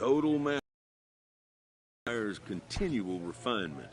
Total Meyer's continual refinement.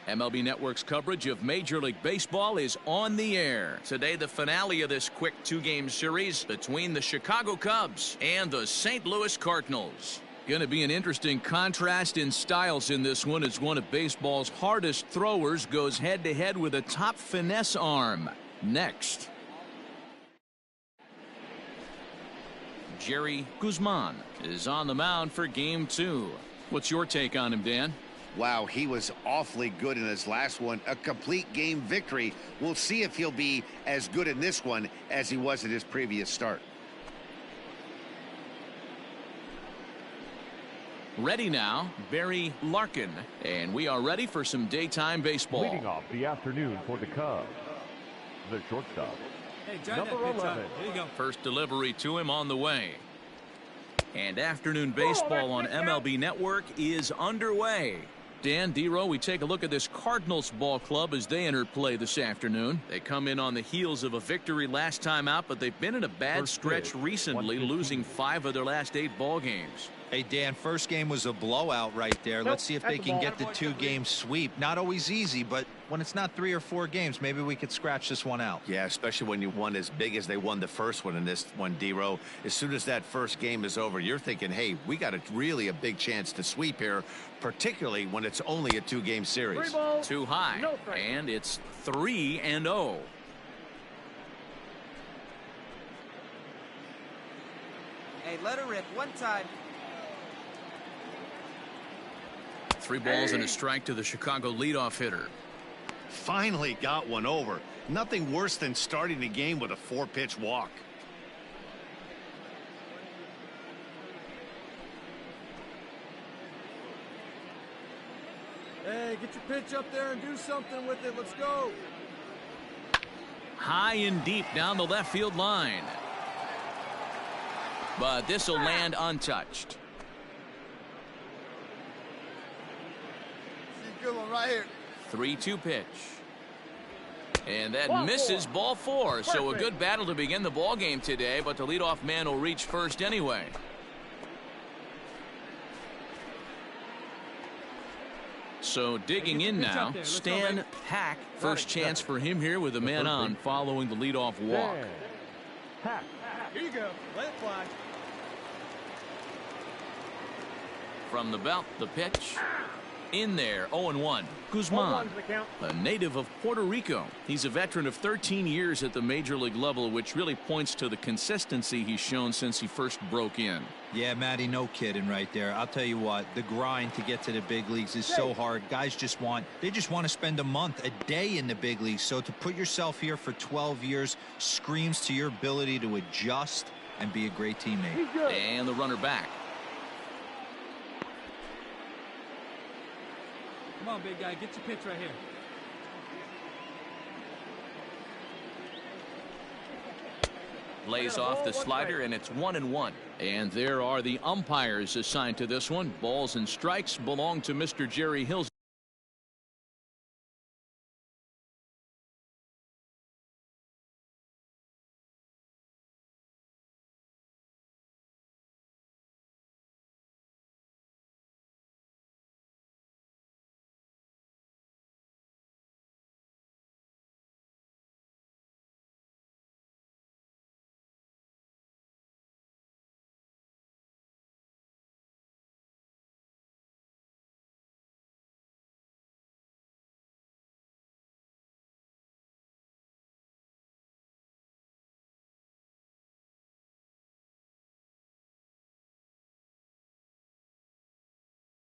MLB Network's coverage of Major League Baseball is on the air. Today, the finale of this quick two-game series between the Chicago Cubs and the St. Louis Cardinals. Going to be an interesting contrast in styles in this one as one of baseball's hardest throwers goes head-to-head with a top finesse arm. Next. Jerry Guzman is on the mound for Game 2. What's your take on him, Dan? Wow, he was awfully good in his last one. A complete game victory. We'll see if he'll be as good in this one as he was at his previous start. Ready now, Barry Larkin. And we are ready for some daytime baseball. Leading off the afternoon for the Cubs, the shortstop, number 11. Here you go. First delivery to him on the way. And afternoon baseball on MLB Network is underway. Dan, D-Row, we take a look at this Cardinals ball club as they enter play this afternoon. They come in on the heels of a victory last time out, but they've been in a bad stretch recently, losing 5 of their last 8 ball games. Hey, Dan, first game was a blowout right there. Let's see if they can get the 2-game sweep. Not always easy, but when it's not 3 or 4 games, maybe we could scratch this one out. Yeah, especially when you won as big as they won the first one in this one, D-Row. As soon as that first game is over, you're thinking, hey, we got really a big chance to sweep here, particularly when it's only a 2-game series. Too high, and it's 3-0. Hey, let her rip one time. 3 balls and a strike to the Chicago leadoff hitter. Finally got one over. Nothing worse than starting the game with a 4-pitch walk. Hey, get your pitch up there and do something with it. Let's go. High and deep down the left field line. But this will land untouched. Good one right here. 3-2 pitch. And that misses ball 4. So a good battle to begin the ball game today, but the leadoff man will reach first anyway. So digging in now, Stan Hack. First chance for him here with a man on following the leadoff walk. Here you go. Let it fly. From the belt, the pitch. In there, 0-1. Guzman, a native of Puerto Rico. He's a veteran of 13 years at the major league level, which really points to the consistency he's shown since he first broke in. Yeah, Matty, no kidding right there. I'll tell you what, the grind to get to the big leagues is so hard. Guys just want to spend a month, a day in the big leagues. So to put yourself here for 12 years screams to your ability to adjust and be a great teammate. And the runner back. Come on, big guy, get your pitch right here. Lays off the slider, and it's 1-1. And there are the umpires assigned to this one. Balls and strikes belong to Mr. Jerry Hills.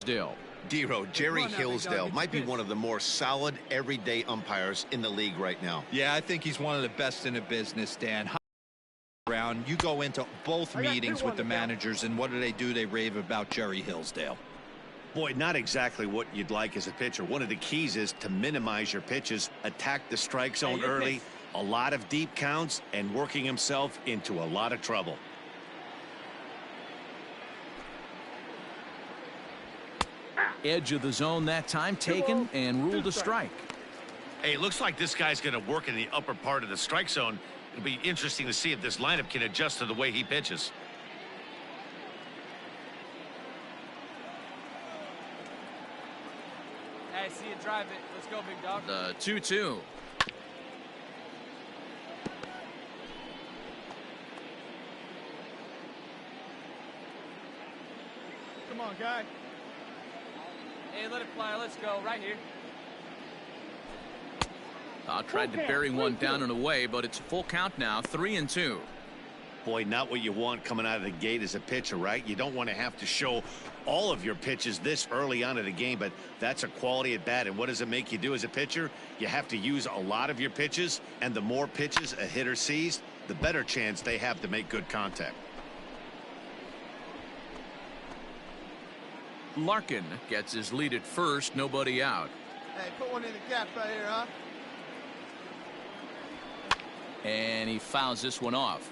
Hillsdale. Dero, Jerry Hillsdale might be one of the more solid everyday umpires in the league right now. Yeah, I think he's one of the best in the business, Dan. Around, you go into both meetings with the managers, and what do? They rave about Jerry Hillsdale. Boy, not exactly what you'd like as a pitcher. One of the keys is to minimize your pitches, attack the strike zone early, a lot of deep counts, and working himself into a lot of trouble. Edge of the zone that time taken and ruled a strike. Hey, it looks like this guy's going to work in the upper part of the strike zone. It'll be interesting to see if this lineup can adjust to the way he pitches. Hey, see you drive it. Let's go, big dog. The 2-2. Come on, guy. Hey, let it fly. Let's go. Right here. Tried to bury one down and away, but it's a full count now, 3-2. Boy, not what you want coming out of the gate as a pitcher, right? You don't want to have to show all of your pitches this early on in the game, but that's a quality at bat. And what does it make you do as a pitcher? You have to use a lot of your pitches, and the more pitches a hitter sees, the better chance they have to make good contact. Larkin gets his lead at first, nobody out. Hey, put one in the gap right here, huh? And he fouls this one off.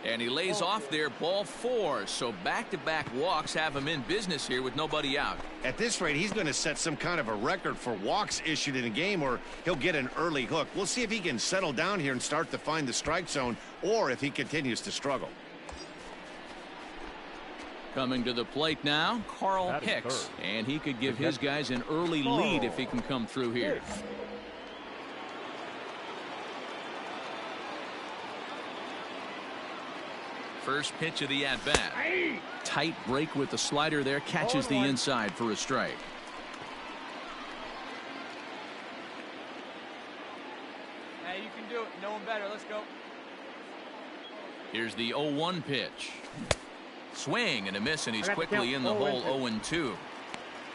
And he lays off there, ball 4. So back-to-back walks have him in business here with nobody out. At this rate, he's going to set some kind of a record for walks issued in a game, or he'll get an early hook. We'll see if he can settle down here and start to find the strike zone, or if he continues to struggle. Coming to the plate now, Carl Hicks. And he could give his guys an early lead if he can come through here. First pitch of the at-bat. Tight break with the slider there. Catches the inside for a strike. Hey, you can do it. No one better. Let's go. Here's the 0-1 pitch. Swing and a miss, and he's quickly in the hole. 0-2.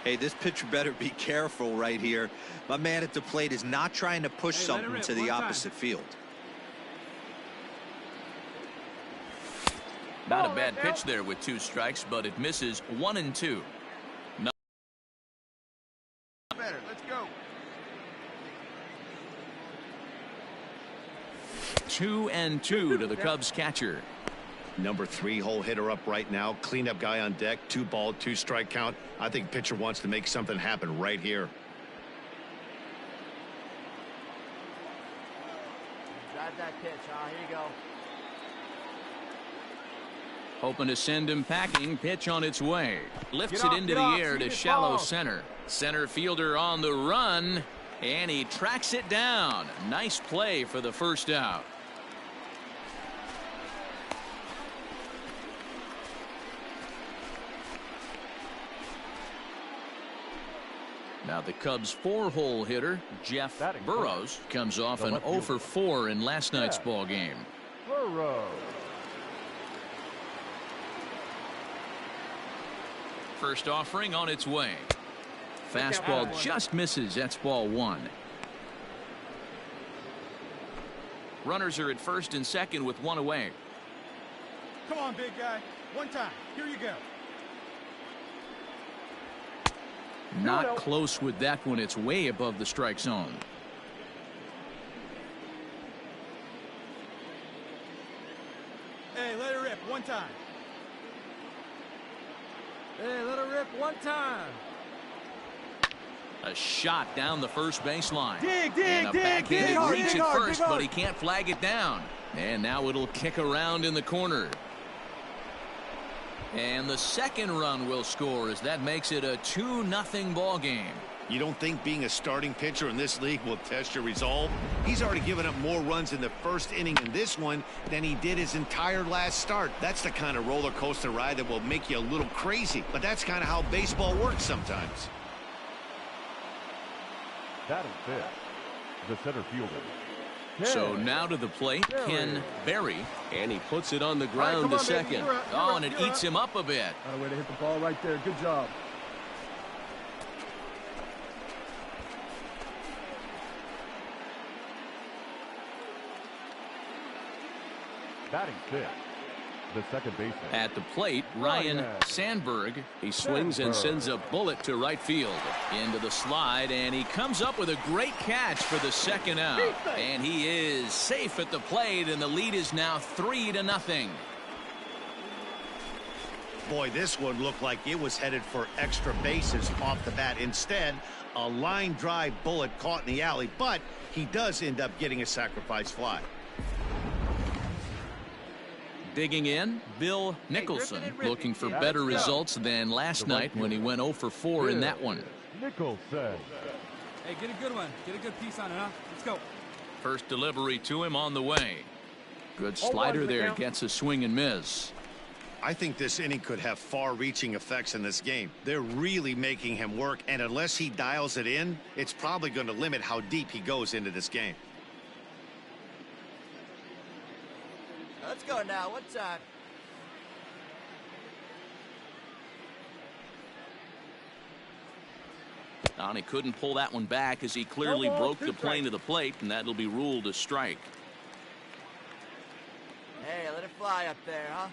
Hey, this pitcher better be careful right here. My man at the plate is not trying to push something to the opposite field. Not a bad pitch there with 2 strikes, but it misses. 1-2. No. Better. Let's go. 2-2 to the Cubs catcher. Number 3 hole hitter up right now. Cleanup guy on deck. 2 ball, 2 strike count. I think pitcher wants to make something happen right here. Drive that pitch, huh? Here you go. Hoping to send him packing. Pitch on its way. Lifts it into the air to shallow center. Center fielder on the run. And he tracks it down. Nice play for the first out. Now the Cubs 4-hole hitter, Jeff Burrows, comes off an 0 for 4 in last night's ball game. Burrows. First offering on its way. Fastball just misses. That's ball 1. Runners are at first and second with 1 away. Come on, big guy. One time. Here you go. Not close with that one. It's way above the strike zone. Hey, let it rip. One time. Hey, let it rip. One time. A shot down the first baseline. Dig, and a backhanded hard, reach dig at hard, first, dig but hard. he can't flag it down. And now it'll kick around in the corner. And the second run will score as that makes it a 2-0 ball game. You don't think being a starting pitcher in this league will test your resolve? He's already given up more runs in the first inning in this one than he did his entire last start. That's the kind of roller coaster ride that will make you a little crazy. But that's kind of how baseball works sometimes. Batting fifth, the center fielder. So now to the plate, Ken Berry. And he puts it on the All right, ground come to on, baby. second. You're up, you're Oh, up, and it you're eats up. him up a bit. Got a way to hit the ball right there. Good job. Batting fifth, the second baseman. At the plate, Ryan Sandberg. He swings and sends a bullet to right field. Into the slide, and he comes up with a great catch for the second out. And he is safe at the plate, and the lead is now 3-0. Boy, this one looked like it was headed for extra bases off the bat. Instead, a line drive bullet caught in the alley, but he does end up getting a sacrifice fly. Digging in, Bill Nicholson, looking for better results than last night when he went 0 for 4 in that one. Nicholson. Hey, get a good one. Get a good piece on it, huh? Let's go. First delivery to him on the way. Good slider there, gets a swing and miss. I think this inning could have far-reaching effects in this game. They're really making him work, and unless he dials it in, it's probably going to limit how deep he goes into this game. Let's go now. What's that? And he couldn't pull that one back as he clearly broke the plane of the plate, and that'll be ruled a strike. Hey, let it fly up there, huh?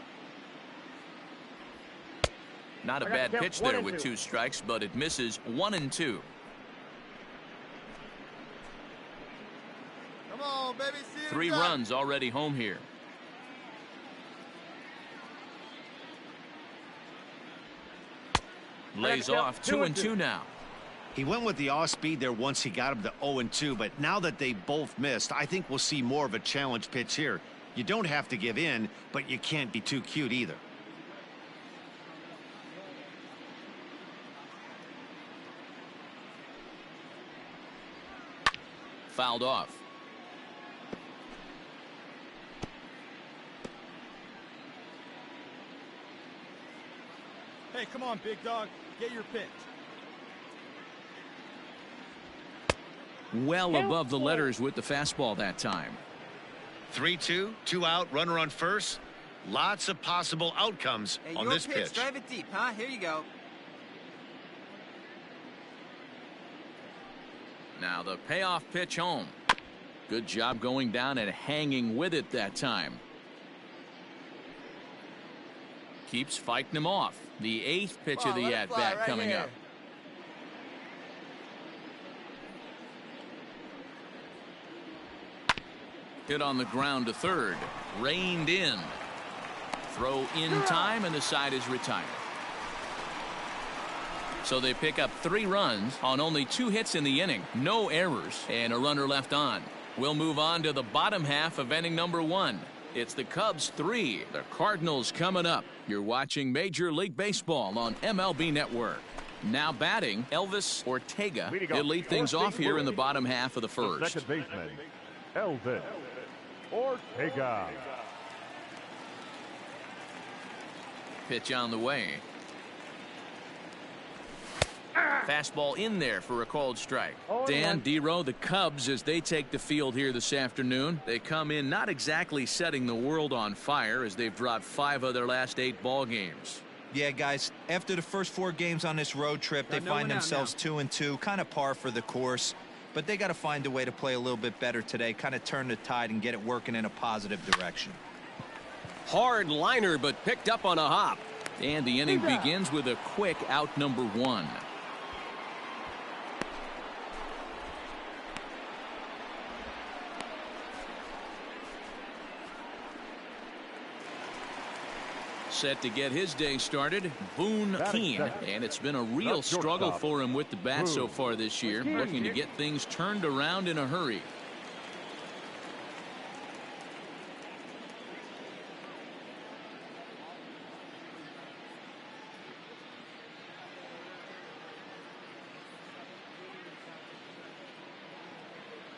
Not a bad pitch there with 2 strikes, but it misses 1 and 2. Come on, baby. See 3 runs already home here. Lays off 2 and 2 now. He went with the off speed there once he got him to 0-2, but now that they both missed, I think we'll see more of a challenge pitch here. You don't have to give in, but you can't be too cute either. Fouled off. Hey, come on, big dog. Get your pitch. Well above the letters with the fastball that time. 3-2, 2 out, runner on first. Lots of possible outcomes Hey, on your this pitch. Drive it deep, huh? Here you go. Now the payoff pitch home. Good job going down and hanging with it that time. Keeps fighting him off. The 8th pitch of the at-bat coming up. Hit on the ground to third. Reined in. Throw in time, and the side is retired. So they pick up 3 runs on only 2 hits in the inning. No errors and a runner left on. We'll move on to the bottom half of inning number 1. It's the Cubs 3, the Cardinals coming up. You're watching Major League Baseball on MLB Network. Now batting, Elvis Ortega. He'll lead things off here in the bottom half of the first. Second baseman, Elvis Ortega. Pitch on the way. Fastball in there for a called strike. Dan Dero, the Cubs, as they take the field here this afternoon, they come in not exactly setting the world on fire as they've dropped 5 of their last 8 ball games. Yeah, guys, after the first 4 games on this road trip, they find themselves 2-2, kind of par for the course. But they got to find a way to play a little bit better today, kind of turn the tide and get it working in a positive direction. Hard liner, but picked up on a hop. And the inning begins with a quick out number 1. Set to get his day started, Boone Keane, and it's been a real struggle for him with the bat so far this year, looking to get things turned around in a hurry.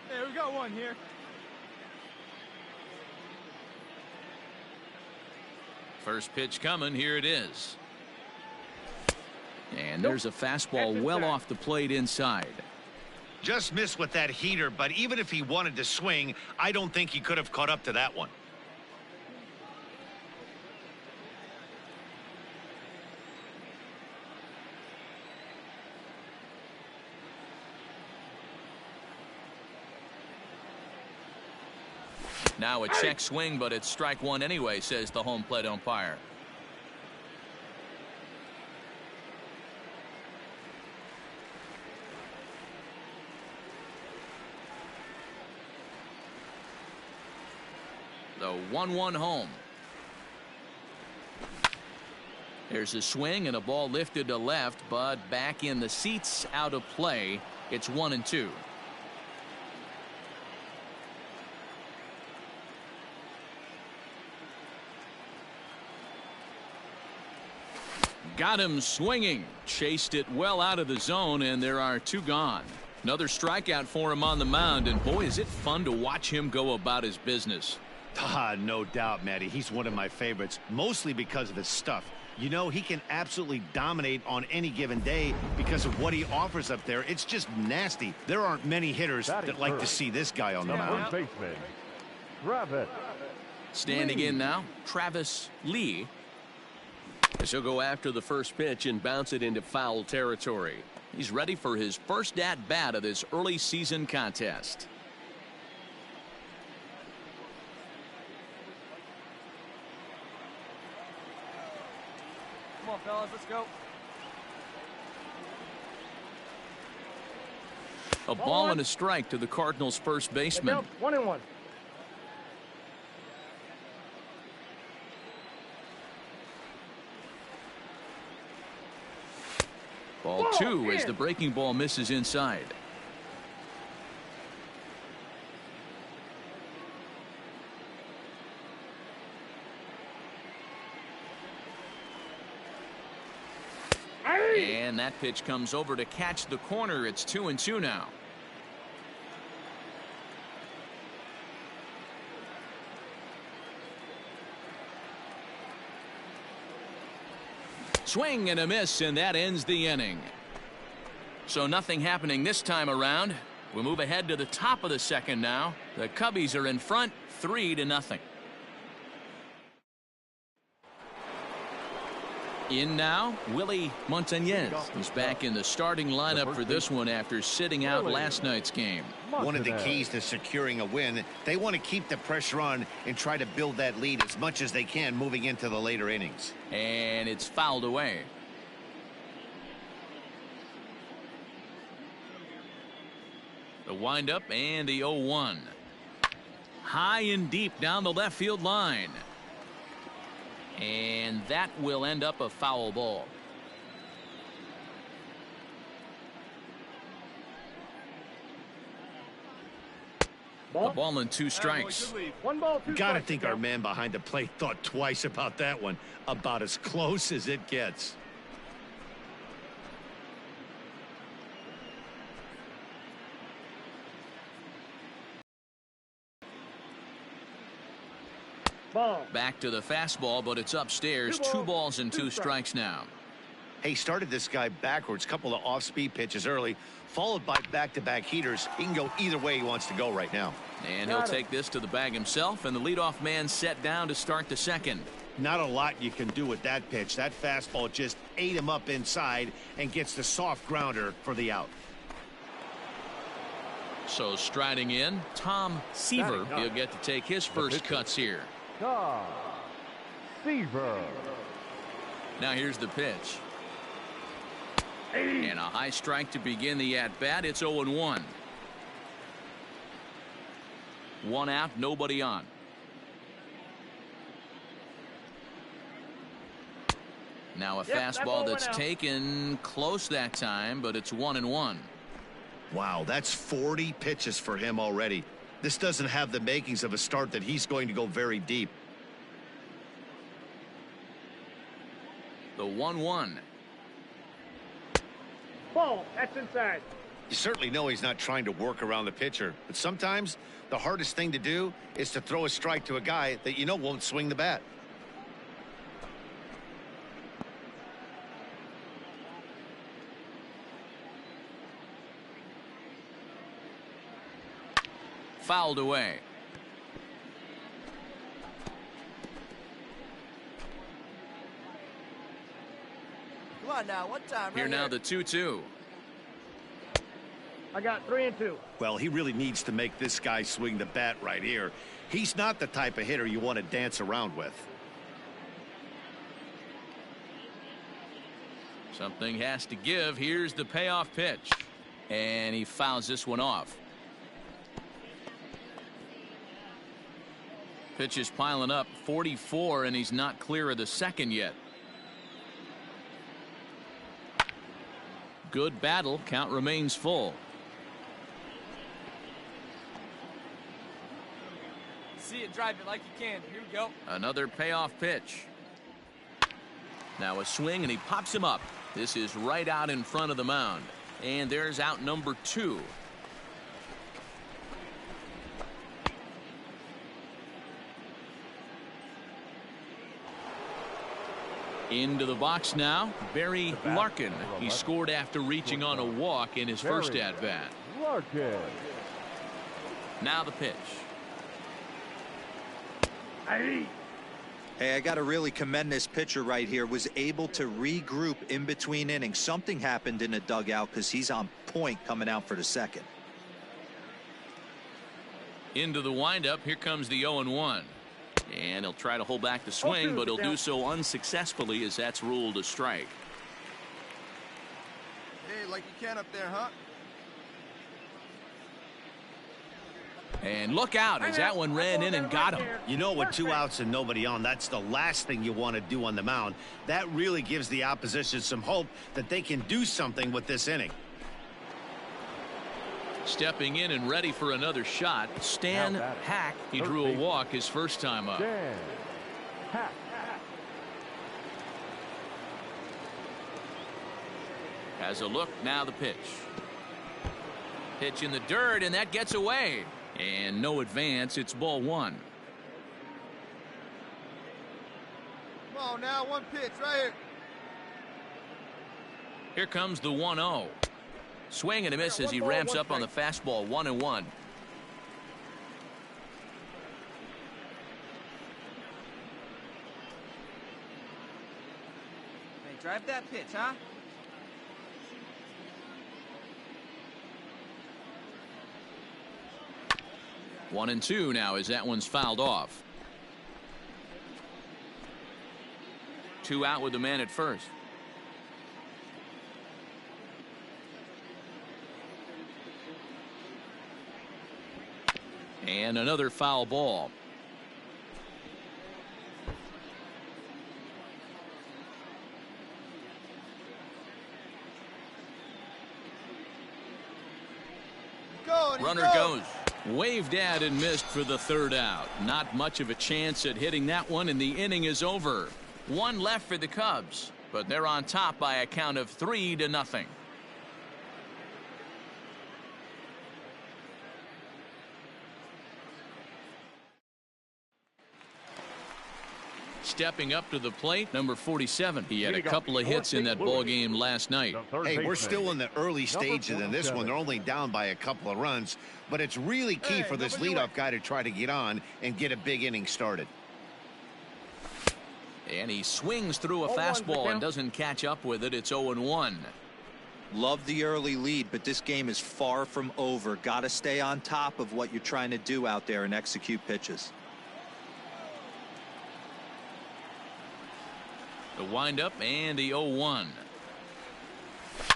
Hey, we got one here. First pitch coming, here it is. And there's a fastball well off the plate inside. Just missed with that heater, but even if he wanted to swing, I don't think he could have caught up to that one. Now a check swing, but it's strike one anyway, says the home plate umpire. The 1-1 home. There's a swing and a ball lifted to left, but back in the seats, out of play. It's 1-2. Got him swinging, chased it well out of the zone, and there are two gone. Another strikeout for him on the mound, and boy, is it fun to watch him go about his business. No doubt, Matty. He's one of my favorites, mostly because of his stuff. You know, he can absolutely dominate on any given day because of what he offers up there. It's just nasty. There aren't many hitters that like to see this guy on the mound. Baseman, Travis. Standing in now, Travis Lee. As he'll go after the first pitch and bounce it into foul territory. He's ready for his first at bat of this early season contest. Come on, fellas, let's go. A ball and a strike to the Cardinals' first baseman. 1-1. Ball two as the breaking ball misses inside. And that pitch comes over to catch the corner. It's 2-2 now. Swing and a miss, and that ends the inning. So nothing happening this time around. We move ahead to the top of the second now. The Cubbies are in front 3-0. In now, Willie Montañez is back in the starting lineup for this one after sitting out last night's game. One of the keys to securing a win, they want to keep the pressure on and try to build that lead as much as they can moving into the later innings. And it's fouled away. The windup and the 0-1. High and deep down the left field line. And that will end up a foul ball. A ball and two strikes. 1 ball, 2 Gotta think our man behind the plate thought twice about that one. About as close as it gets. Back to the fastball, but it's upstairs. 2 balls and 2 strikes now. Hey, started this guy backwards. Couple of off-speed pitches early, followed by back-to-back heaters. He can go either way he wants to go right now. And he'll take this to the bag himself, and the leadoff man set down to start the second. Not a lot you can do with that pitch. That fastball just ate him up inside and gets the soft grounder for the out. So striding in, Tom Seaver. He'll get to take his first cuts here. Seaver. Now here's the pitch. And a high strike to begin the at-bat. It's 0-1. 1 out, nobody on. Now a fastball that's taken close that time, but it's 1-1. Wow, that's 40 pitches for him already. This doesn't have the makings of a start that he's going to go very deep. The 1-1. Ball, that's inside. You certainly know he's not trying to work around the pitcher, but sometimes the hardest thing to do is to throw a strike to a guy that you know won't swing the bat. Fouled away. Come on now, one time. Here right now the 2-2. I got 3 and 2. Well, he really needs to make this guy swing the bat right here. He's not the type of hitter you want to dance around with. Something has to give. Here's the payoff pitch. And he fouls this one off. Pitch is piling up, 44, and he's not clear of the second yet. Good battle. Count remains full. See it, drive it like you can. Here we go. Another payoff pitch. Now a swing, and he pops him up. This is right out in front of the mound. And there's out number 2. Into the box now, Barry Larkin. He scored after reaching on a walk in his first at-bat. Larkin. Now the pitch. Hey, I got to really commend this pitcher right here. Was able to regroup in between innings. Something happened in the dugout because he's on point coming out for the second. Into the windup. Here comes the 0-1. And he'll try to hold back the swing, but he'll do so unsuccessfully as that's ruled a strike. Hey, like you can up there, huh? And look out as that one ran in and got him. You know, with 2 outs and nobody on, that's the last thing you want to do on the mound. That really gives the opposition some hope that they can do something with this inning. Stepping in and ready for another shot, Stan Hack. He drew a walk his first time up. Dan Hack. Has a look, now the pitch. Pitch in the dirt, and that gets away. And no advance, it's ball 1. Come on now, one pitch right here. Here comes the 1-0. Swing and a miss as he ramps up on the fastball. 1-1. Hey, drive that pitch, huh? One and 2 now as that one's fouled off. 2 out with the man at first. And another foul ball. Runner goes. Waved at and missed for the 3rd out. Not much of a chance at hitting that one, and the inning is over. 1 left for the Cubs, but they're on top by a count of 3-0. Stepping up to the plate, number 47. He had a couple of hits in that ball game last night. Hey, we're still in the early stages in this one. They're only down by a couple of runs, but it's really key for this leadoff guy to try to get on and get a big inning started. And he swings through a fastball and doesn't catch up with it. It's 0-1. Love the early lead, but this game is far from over. Got to stay on top of what you're trying to do out there and execute pitches. The windup and the 0-1.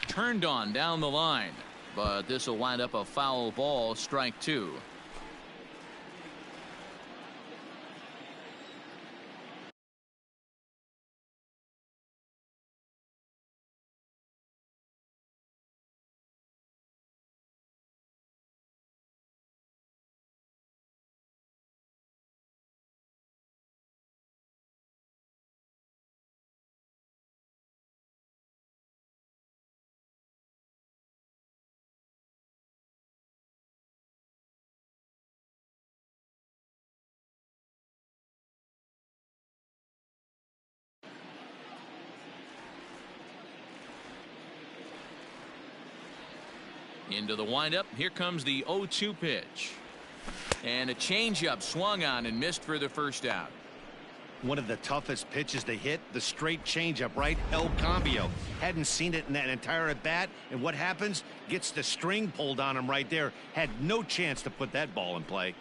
Turned on down the line, but this will wind up a foul ball, strike 2. Into the windup. Here comes the 0-2 pitch. And a changeup swung on and missed for the first out. One of the toughest pitches to hit, the straight changeup, right? El Cambio. Hadn't seen it in that entire at bat, and what happens? Gets the string pulled on him right there. Had no chance to put that ball in play.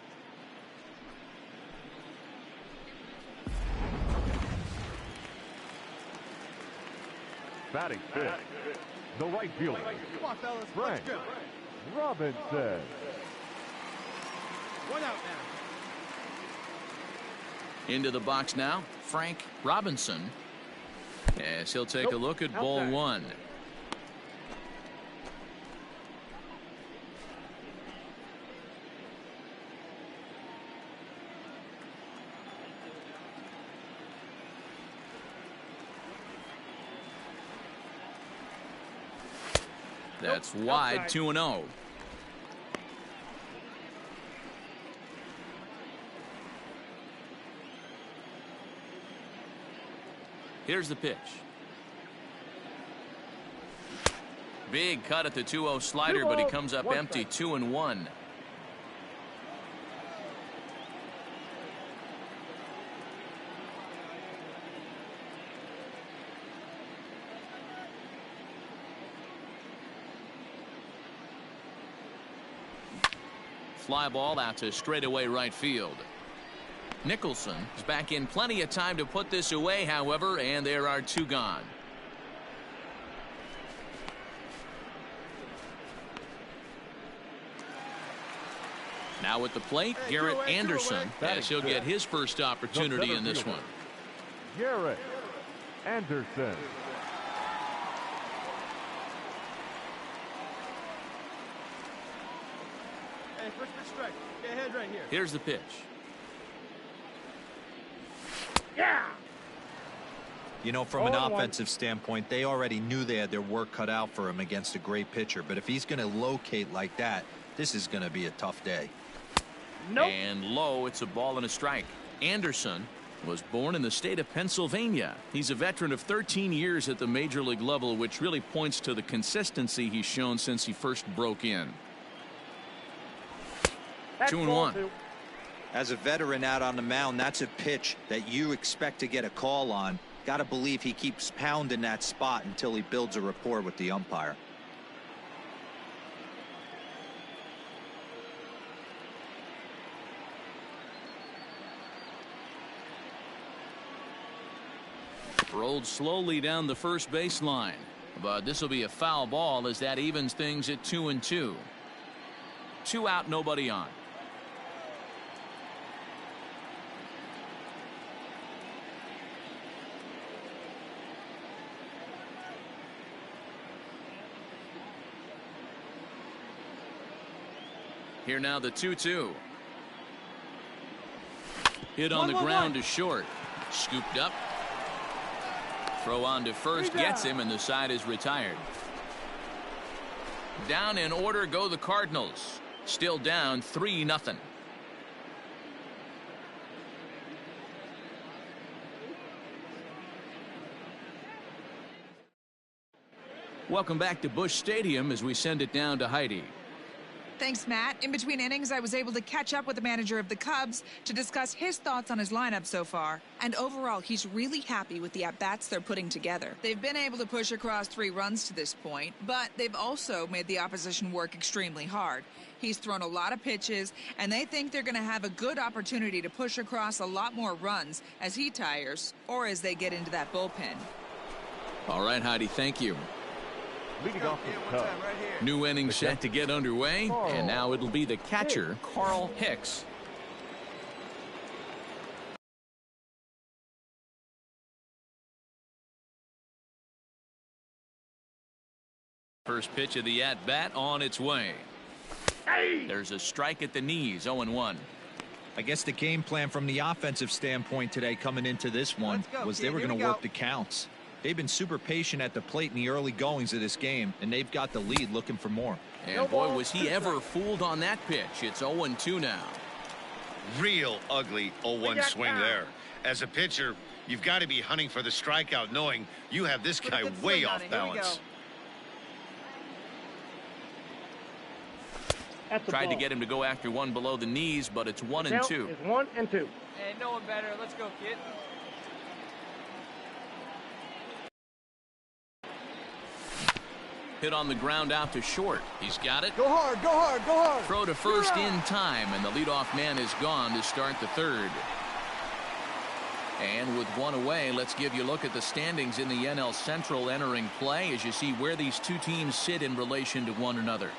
Batting fifth, the right fielder, Come on, fellas. Frank Let's go. Robinson. One out now. Into the box now, Frank Robinson. As he'll take a look at ball Outside. one. That's wide, 2-0. Here's the pitch. Big cut at the 2-0 slider, but he comes up empty, 2-1. Fly ball out to straightaway right field. Nicholson is back in plenty of time to put this away, however, and there are two gone. Now at the plate, Garrett Anderson, as he'll get his first opportunity in this one. Garrett Anderson. Hey, first pitch strike. Get ahead right here. Here's the pitch. You know, from an offensive standpoint, they already knew they had their work cut out for him against a great pitcher. But if he's going to locate like that, this is going to be a tough day. And low, it's a ball and a strike. Anderson was born in the state of Pennsylvania. He's a veteran of 13 years at the major league level, which really points to the consistency he's shown since he first broke in. 2-1. As a veteran out on the mound, that's a pitch that you expect to get a call on. Got to believe he keeps pounding that spot until he builds a rapport with the umpire. Rolled slowly down the first baseline, but this will be a foul ball as that evens things at 2-2. 2 out, nobody on. Here now the 2-2. Hit on the ground to short. Scooped up. Throw on to first gets him, and the side is retired. Down in order go the Cardinals. Still down 3-0. Welcome back to Busch Stadium as we send it down to Heidi. Thanks, Matt. In between innings, I was able to catch up with the manager of the Cubs to discuss his thoughts on his lineup so far. And overall, he's really happy with the at-bats they're putting together. They've been able to push across 3 runs to this point, but they've also made the opposition work extremely hard. He's thrown a lot of pitches, and they think they're going to have a good opportunity to push across a lot more runs as he tires or as they get into that bullpen. All right, Heidi, thank you. Leading off the Cubs. New inning set to get underway, and now it'll be the catcher, Carl Hicks. First pitch of the at-bat on its way. There's a strike at the knees, 0-1. I guess the game plan from the offensive standpoint today coming into this one was they were going to work the counts. They've been super patient at the plate in the early goings of this game, and they've got the lead looking for more. And boy, was he ever fooled on that pitch. It's 0-2 now. Real ugly 0-1 swing there. As a pitcher, you've got to be hunting for the strikeout, knowing you have this guy way off balance. Tried to get him to go after one below the knees, but it's 1-2. It's 1-2. Hey, no one better. Let's go, kid. Hit on the ground out to short. He's got it. Go hard, go hard, go hard. Throw to first in time, and the leadoff man is gone to start the third. And with one away, let's give you a look at the standings in the NL Central entering play as you see where these two teams sit in relation to one another.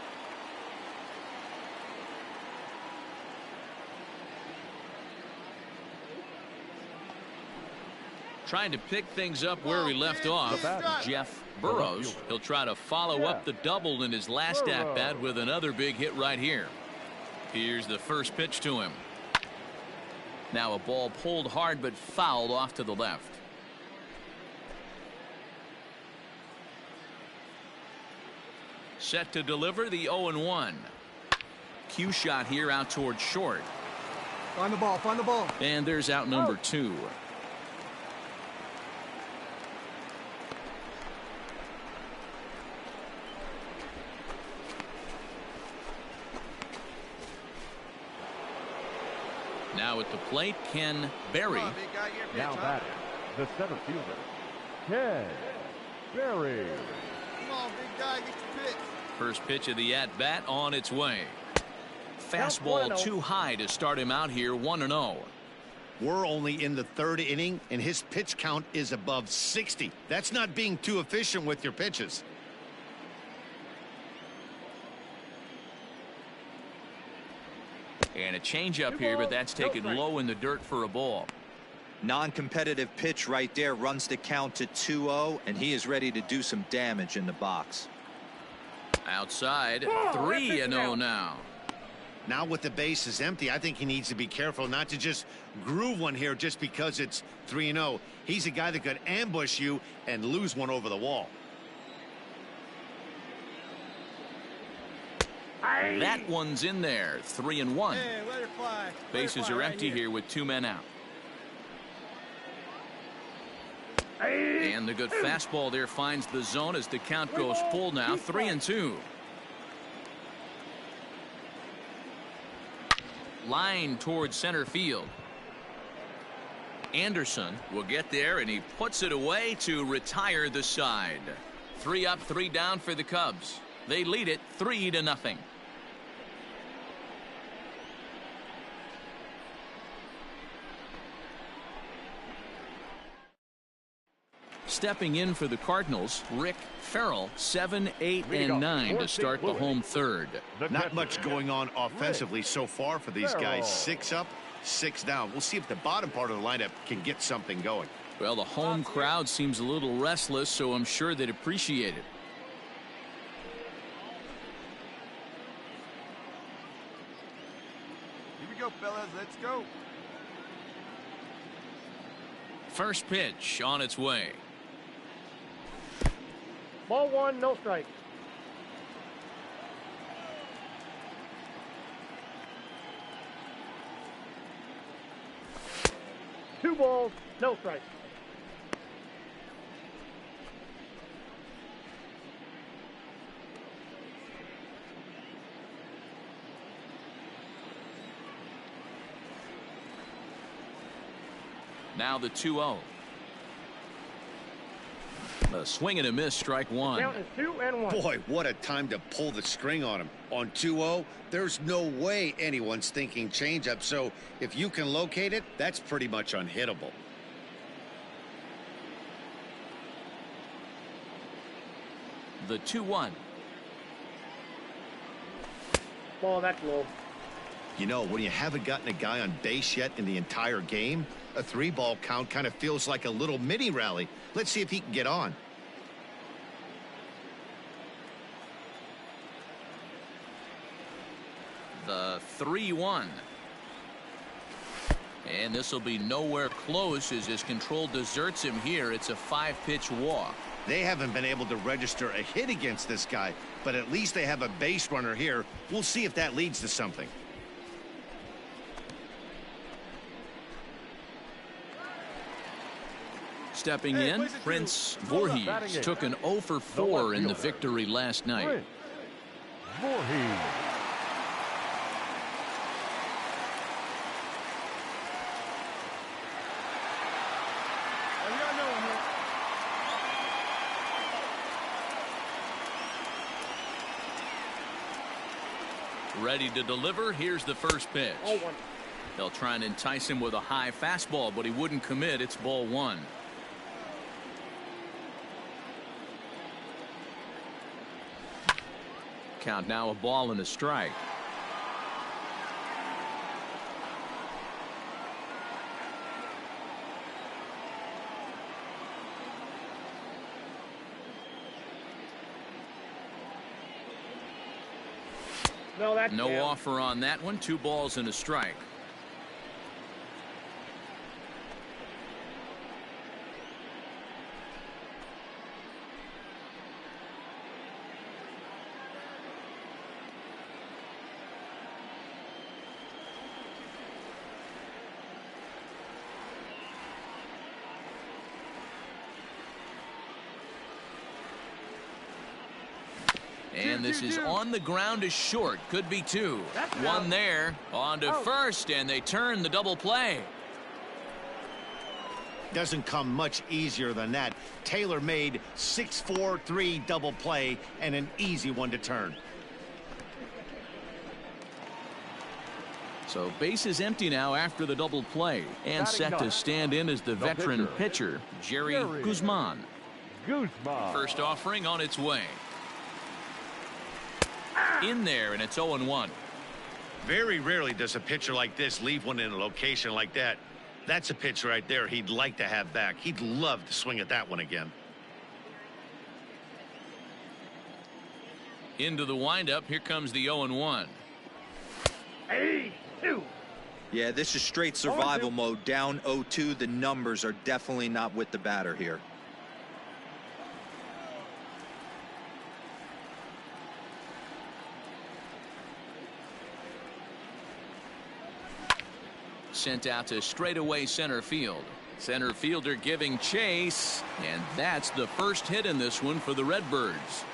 Trying to pick things up where we left off, Jeff Burrows. He'll try to follow up the double in his last at-bat with another big hit right here. Here's the first pitch to him. Now a ball pulled hard but fouled off to the left. Set to deliver the 0-1. Cue shot here out towards short. Find the ball, find the ball. And there's out number 2. Now at the plate, Ken Berry. Now batting, the center fielder, Ken Berry. Come on, big guy, get your pitch. First pitch of the at-bat on its way. Fastball too high to start him out here, 1-0. We're only in the third inning, and his pitch count is above 60. That's not being too efficient with your pitches. And a changeup here, but that's taken low in the dirt for a ball. Non-competitive pitch right there, runs the count to 2-0, and he is ready to do some damage in the box. Outside, 3-0 now. Now with the bases empty, I think he needs to be careful not to just groove one here just because it's 3-0. He's a guy that could ambush you and lose one over the wall. That one's in there, 3-1. Hey, let her fly. Bases are empty here with 2 men out. And the good fastball there finds the zone as the count goes full now, 3-2. Line towards center field. Anderson will get there, and he puts it away to retire the side. 3 up, 3 down for the Cubs. They lead it 3-0. Stepping in for the Cardinals, Rick Farrell, 7, 8, and 9 to start the home third. Not much going on offensively so far for these guys. 6 up, 6 down. We'll see if the bottom part of the lineup can get something going. Well, the home crowd seems a little restless, so I'm sure they'd appreciate it. Here we go, fellas. Let's go. First pitch on its way. Ball 1, no strike. Two balls, no strike. Now the 2-0. A swing and a miss, strike one. Count is 2-1. Boy, what a time to pull the string on him. On 2-0, there's no way anyone's thinking changeup. So if you can locate it, that's pretty much unhittable. The 2-1. Ball, that's low. You know, when you haven't gotten a guy on base yet in the entire game, a 3-ball count kind of feels like a little mini rally. Let's see if he can get on. The 3-1. And this will be nowhere close as his control deserts him here. It's a 5-pitch walk. They haven't been able to register a hit against this guy, but at least they have a base runner here. We'll see if that leads to something. Stepping in, Prince Voorhees took an 0 for 4 in the victory last night. Voorhees. Ready to deliver. Here's the first pitch. They'll try and entice him with a high fastball, but he wouldn't commit. It's ball one. Count now a ball and a strike. No offer on that one. 2 balls and a strike. And this is on the ground is short. Could be 2. One there. On to first, and they turn the double play. Doesn't come much easier than that. Tailor-made 6-4-3 double play and an easy one to turn. So base is empty now after the double play. And set to stand in as the veteran pitcher, Jerry Guzman. First offering on its way. In there, and it's 0-1. Very rarely does a pitcher like this leave one in a location like that. That's a pitch right there he'd like to have back. He'd love to swing at that one again. Into the windup. Here comes the 0-1. Yeah, this is straight survival mode. Down 0-2. The numbers are definitely not with the batter here. Sent out to straightaway center field. Center fielder giving chase, and that's the first hit in this one for the Redbirds.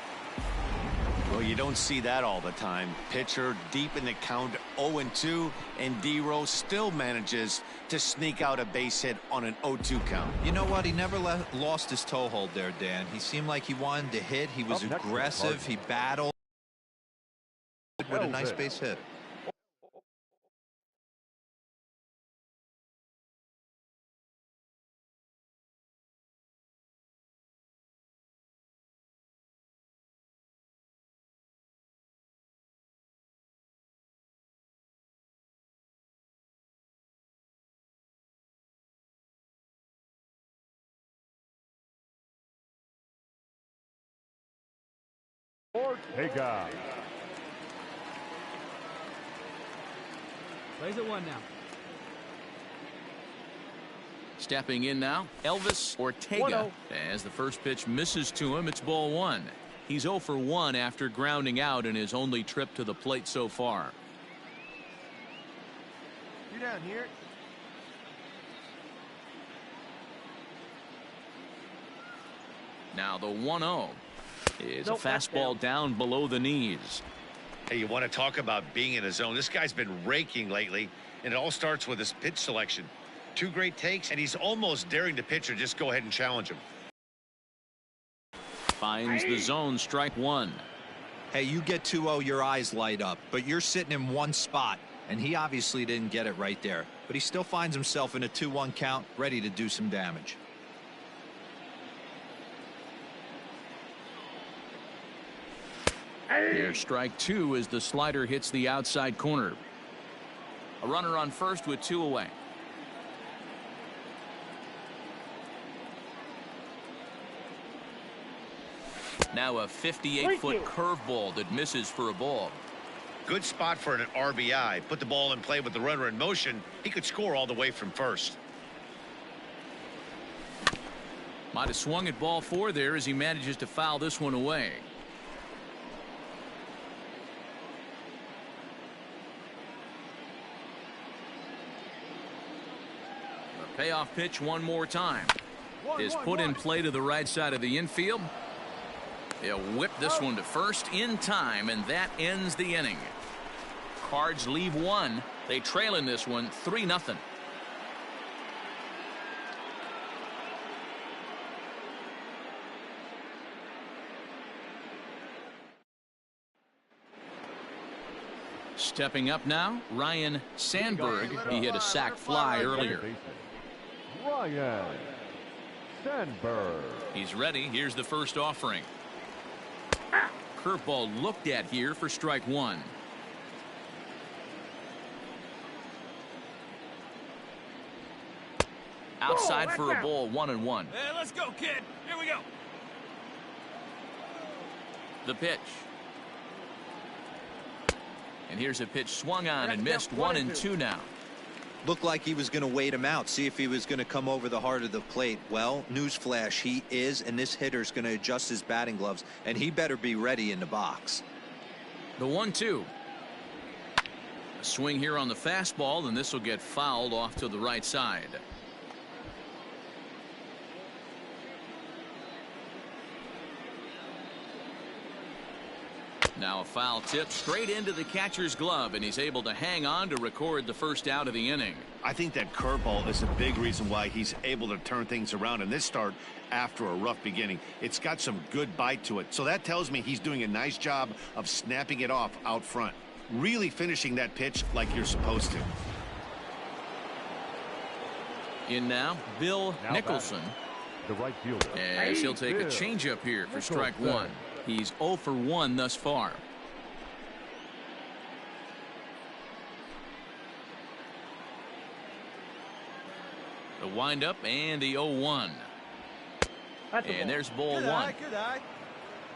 Well, you don't see that all the time. Pitcher deep in the count, 0-2, and D-Rose still manages to sneak out a base hit on an 0-2 count. You know what? He never lost his toehold there, Dan. He seemed like he wanted to hit. He was aggressive. He battled with a nice base hit. Ortega. Plays at 1 now. Stepping in now, Elvis Ortega. As the first pitch misses to him, it's ball 1. He's 0 for 1 after grounding out in his only trip to the plate so far. You down here? Now the 1-0 is a fastball down below the knees. Hey, you want to talk about being in a zone? This guy's been raking lately, and it all starts with his pitch selection. 2 great takes, and he's almost daring the pitcher just go ahead and challenge him. Finds the zone, strike 1. Hey, you get 2-0, your eyes light up, but you're sitting in one spot, and he obviously didn't get it right there. But he still finds himself in a 2-1 count, ready to do some damage. Here's strike 2 as the slider hits the outside corner. A runner on first with 2 away. Now a 58-foot curveball that misses for a ball. Good spot for an RBI. Put the ball in play with the runner in motion. He could score all the way from first. Might have swung at ball 4 there as he manages to foul this one away. The payoff pitch one more time. Is put in play to the right side of the infield. He'll whip this one to first in time, and that ends the inning. Cards leave 1. They trail in this one 3-0. Stepping up now, Ryan Sandberg. He hit a sac fly earlier. Ryan Sandberg. He's ready. Here's the first offering. Curveball looked at here for strike one. Outside for a ball, 1-1. Hey, let's go, kid. Here we go. The pitch. And here's a pitch swung on and missed. 1-2 now. Looked like he was going to wait him out, see if he was going to come over the heart of the plate. Well, newsflash, he is, and this hitter's going to adjust his batting gloves, and he better be ready in the box. The 1-2. A swing here on the fastball, and this will get fouled off to the right side. Now a foul tip straight into the catcher's glove, and he's able to hang on to record the first out of the inning. I think that curveball is a big reason why he's able to turn things around in this start after a rough beginning. It's got some good bite to it. So that tells me he's doing a nice job of snapping it off out front. Really finishing that pitch like you're supposed to. In now, Bill Nicholson. The right fielder. And he'll take a changeup here for strike one. He's 0 for 1 thus far. The windup and the 0-1. And there's ball one. Good eye.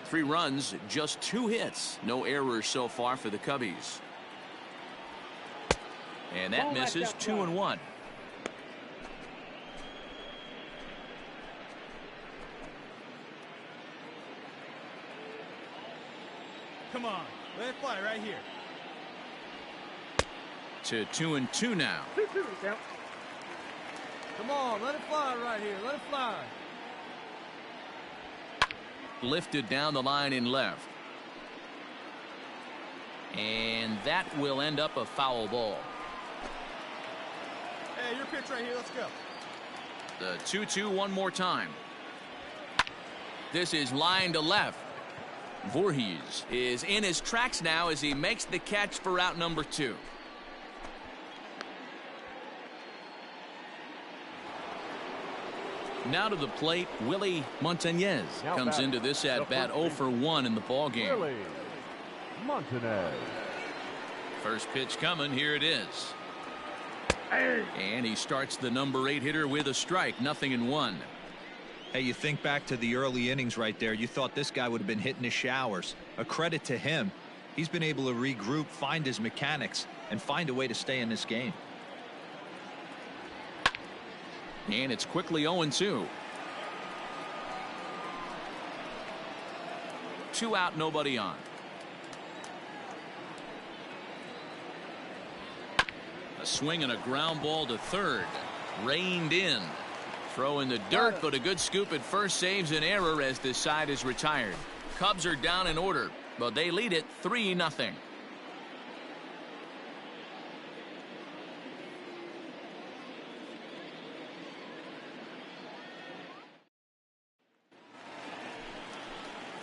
3 runs, just 2 hits. No errors so far for the Cubbies. And that misses. 2-1. Come on. Let it fly right here. To 2-2 now. Come on, let it fly right here. Let it fly. Lifted down the line in left. And that will end up a foul ball. Hey, your pitch right here. Let's go. The 2-2 one more time. This is line to left. Voorhees is in his tracks now as he makes the catch for out number 2. Now to the plate, Willie Montañez comes into this at bat 0 for 1 in the ball game. Willie Montañez. First pitch coming. Here it is. And he starts the number 8 hitter with a strike. 0-1. Hey, you think back to the early innings right there. You thought this guy would have been hitting his showers. A credit to him. He's been able to regroup, find his mechanics, and find a way to stay in this game. And it's quickly 0-2. 2 out, nobody on. A swing and a ground ball to third. Reined in. Throw in the dirt, but a good scoop at first saves an error as this side is retired. Cubs are down in order, but they lead it 3-0.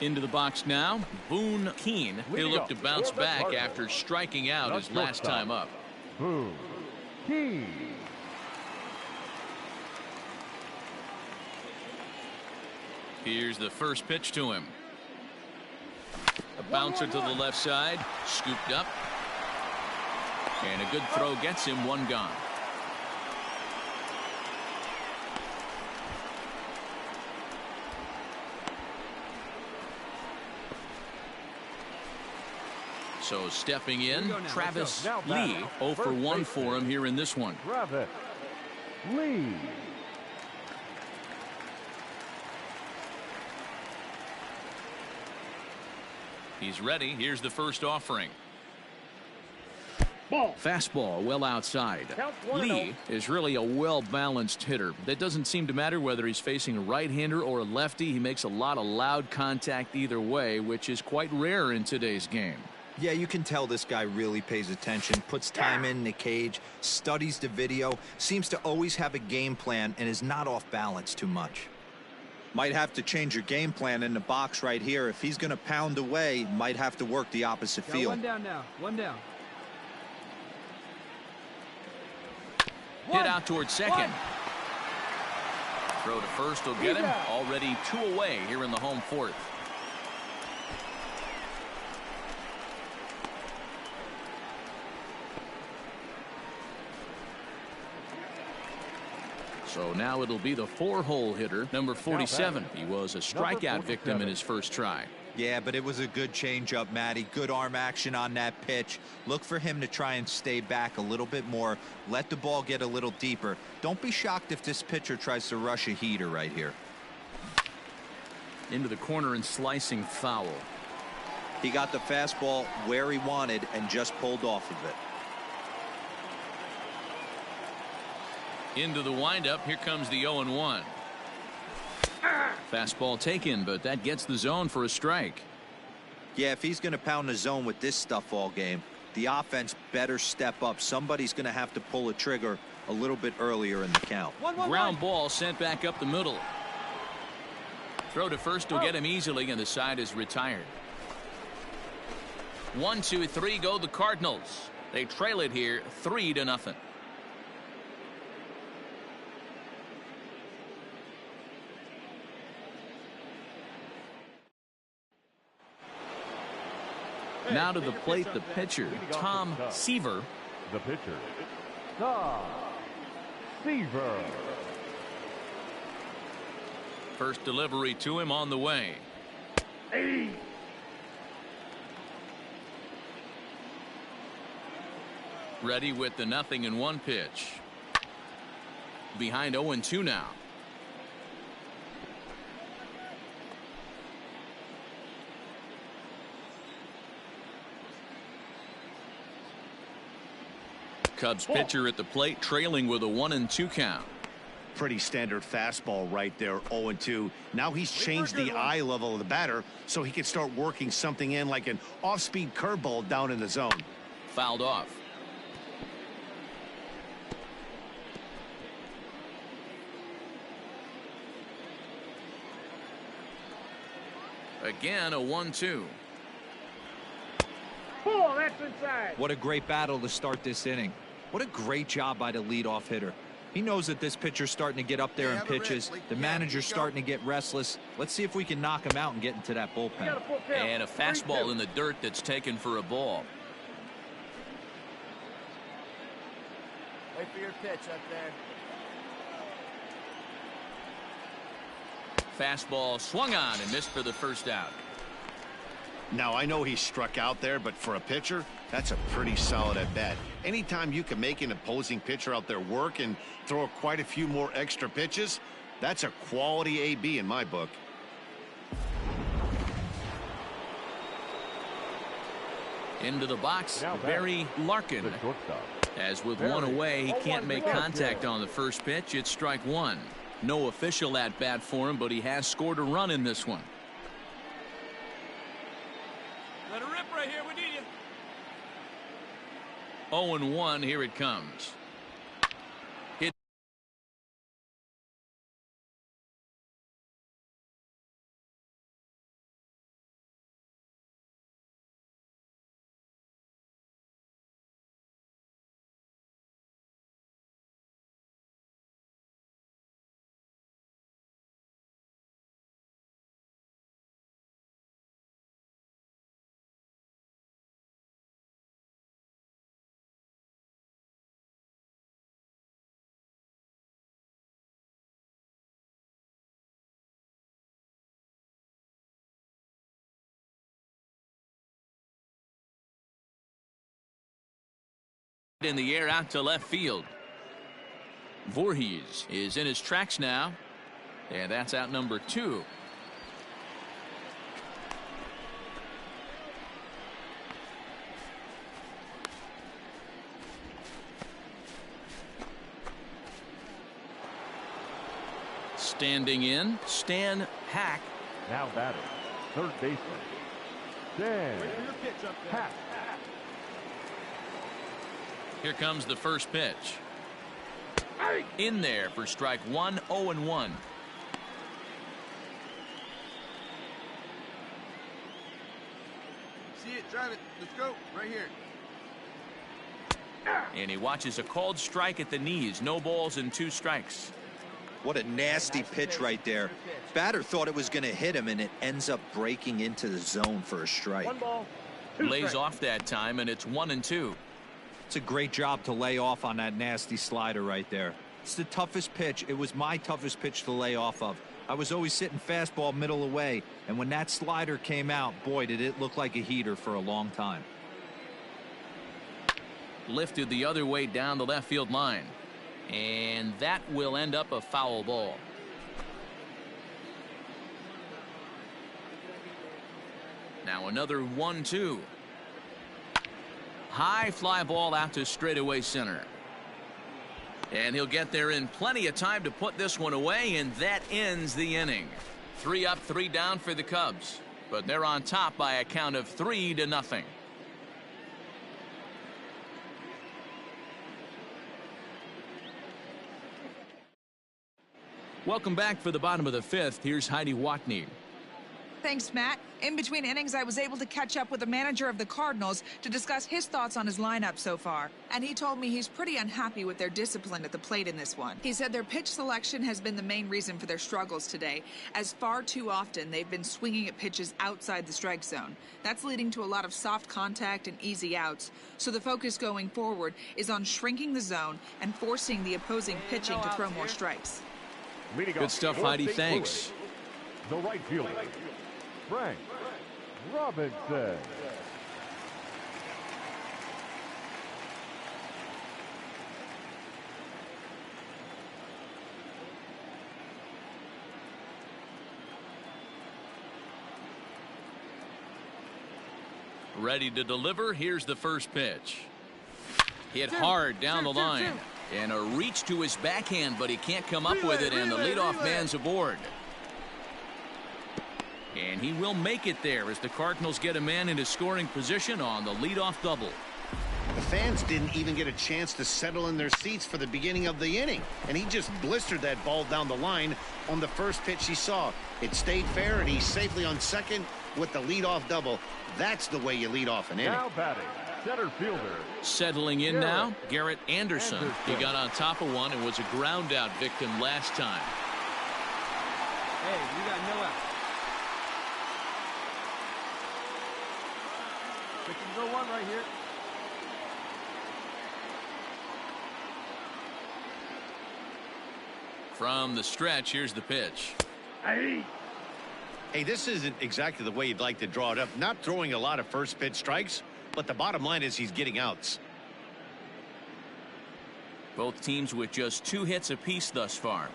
Into the box now, Boone Keane. He'll look to bounce back after striking out his last time up. Boone Keane. Here's the first pitch to him. A bouncer to the left side, scooped up. And a good throw gets him 1 gone. So stepping in, Travis Lee. 0 for 1 for him here in this one. Travis Lee. He's ready. Here's the first offering. Fastball well outside. Lee is really a well-balanced hitter. That doesn't seem to matter whether he's facing a right-hander or a lefty. He makes a lot of loud contact either way, which is quite rare in today's game. Yeah, you can tell this guy really pays attention, puts time in the cage, studies the video, seems to always have a game plan, and is not off balance too much. Might have to change your game plan in the box right here. If he's going to pound away, might have to work the opposite field. 1 down now. 1 down. Hit out towards second. Throw to first will get him. Already 2 away here in the home fourth. So now it'll be the 4-hole hitter, number 47. He was a strikeout victim in his first try. Yeah, but it was a good changeup, Matty. Good arm action on that pitch. Look for him to try and stay back a little bit more. Let the ball get a little deeper. Don't be shocked if this pitcher tries to rush a heater right here. Into the corner and slicing foul. He got the fastball where he wanted and just pulled off of it. Into the windup. Here comes the 0-1. Fastball taken, but that gets the zone for a strike. Yeah, if he's going to pound the zone with this stuff all game, the offense better step up. Somebody's going to have to pull a trigger a little bit earlier in the count. Ground ball sent back up the middle. Throw to first will get him easily, and the side is retired. 1, 2, 3 go the Cardinals. They trail it here 3-0. Now to the plate, the pitcher, Tom Seaver. The pitcher, Tom Seaver. First delivery to him on the way. Ready with the 0-1 pitch. Behind 0-2 now. Cubs pitcher at the plate, trailing with a 1-2 count. Pretty standard fastball right there, 0-2. Now he's changed the eye level of the batter so he can start working something in like an off-speed curveball down in the zone. Fouled off. Again, a 1-2. Oh, that's inside. What a great battle to start this inning. What a great job by the leadoff hitter. He knows that this pitcher's starting to get up there in pitches. The manager's starting to get restless. Let's see if we can knock him out and get into that bullpen. And a fastball in the dirt that's taken for a ball. Wait for your pitch up there. Fastball swung on and missed for the first out. Now, I know he struck out there, but for a pitcher, that's a pretty solid at bat. Anytime you can make an opposing pitcher out there work and throw quite a few more extra pitches, that's a quality AB in my book. Into the box, Barry Larkin. The shortstop. As with one away, he can't make contact on the first pitch. It's strike one. No official at bat for him, but he has scored a run in this one. Let it rip right here. We need you. 0-1. Here it comes. Hit. In the air out to left field. Voorhees is in his tracks now, and that's out number 2. Standing in, Stan Hack. Now batting, third baseman, Stan Hack. Here comes the first pitch. In there for strike one, 0-1. See it, drive it. Let's go. Right here. And he watches a called strike at the knees. No balls and 2 strikes. What a nasty pitch right there. Batter thought it was going to hit him, and it ends up breaking into the zone for a strike. 1 ball, 2 Lays strikes. off that time, and it's 1-2. It's a great job to lay off on that nasty slider right there. It's the toughest pitch. It was my toughest pitch to lay off of. I was always sitting fastball middle away, and when that slider came out, boy, did it look like a heater for a long time. Lifted the other way down the left field line. And that will end up a foul ball. Now another 1-2. High fly ball out to straightaway center. And he'll get there in plenty of time to put this one away, and that ends the inning. 3 up, 3 down for the Cubs. But they're on top by a count of 3-0. Welcome back for the bottom of the 5th. Here's Heidi Watney. Thanks, Matt. In between innings, I was able to catch up with the manager of the Cardinals to discuss his thoughts on his lineup so far. And he told me he's pretty unhappy with their discipline at the plate in this one. He said their pitch selection has been the main reason for their struggles today, as far too often they've been swinging at pitches outside the strike zone. That's leading to a lot of soft contact and easy outs. So the focus going forward is on shrinking the zone and forcing the opposing pitching to throw more strikes. Good stuff, Heidi. Thanks. The right fielder, Frank Robinson. Ready to deliver. Here's the first pitch. Hit hard down the line. And a reach to his backhand, but he can't come up with it, and the leadoff man's aboard. And he will make it there as the Cardinals get a man into scoring position on the leadoff double. The fans didn't even get a chance to settle in their seats for the beginning of the inning, and he just blistered that ball down the line on the first pitch he saw. It stayed fair, and he's safely on second with the leadoff double. That's the way you lead off an inning. Now batting, center fielder. Settling in now, Garrett Anderson. He got on top of one and was a ground out victim last time. Hey, you got no out. We can go one right here. From the stretch, here's the pitch. Hey, this isn't exactly the way you'd like to draw it up. Not throwing a lot of first pitch strikes, but the bottom line is he's getting outs. Both teams with just 2 hits apiece thus far.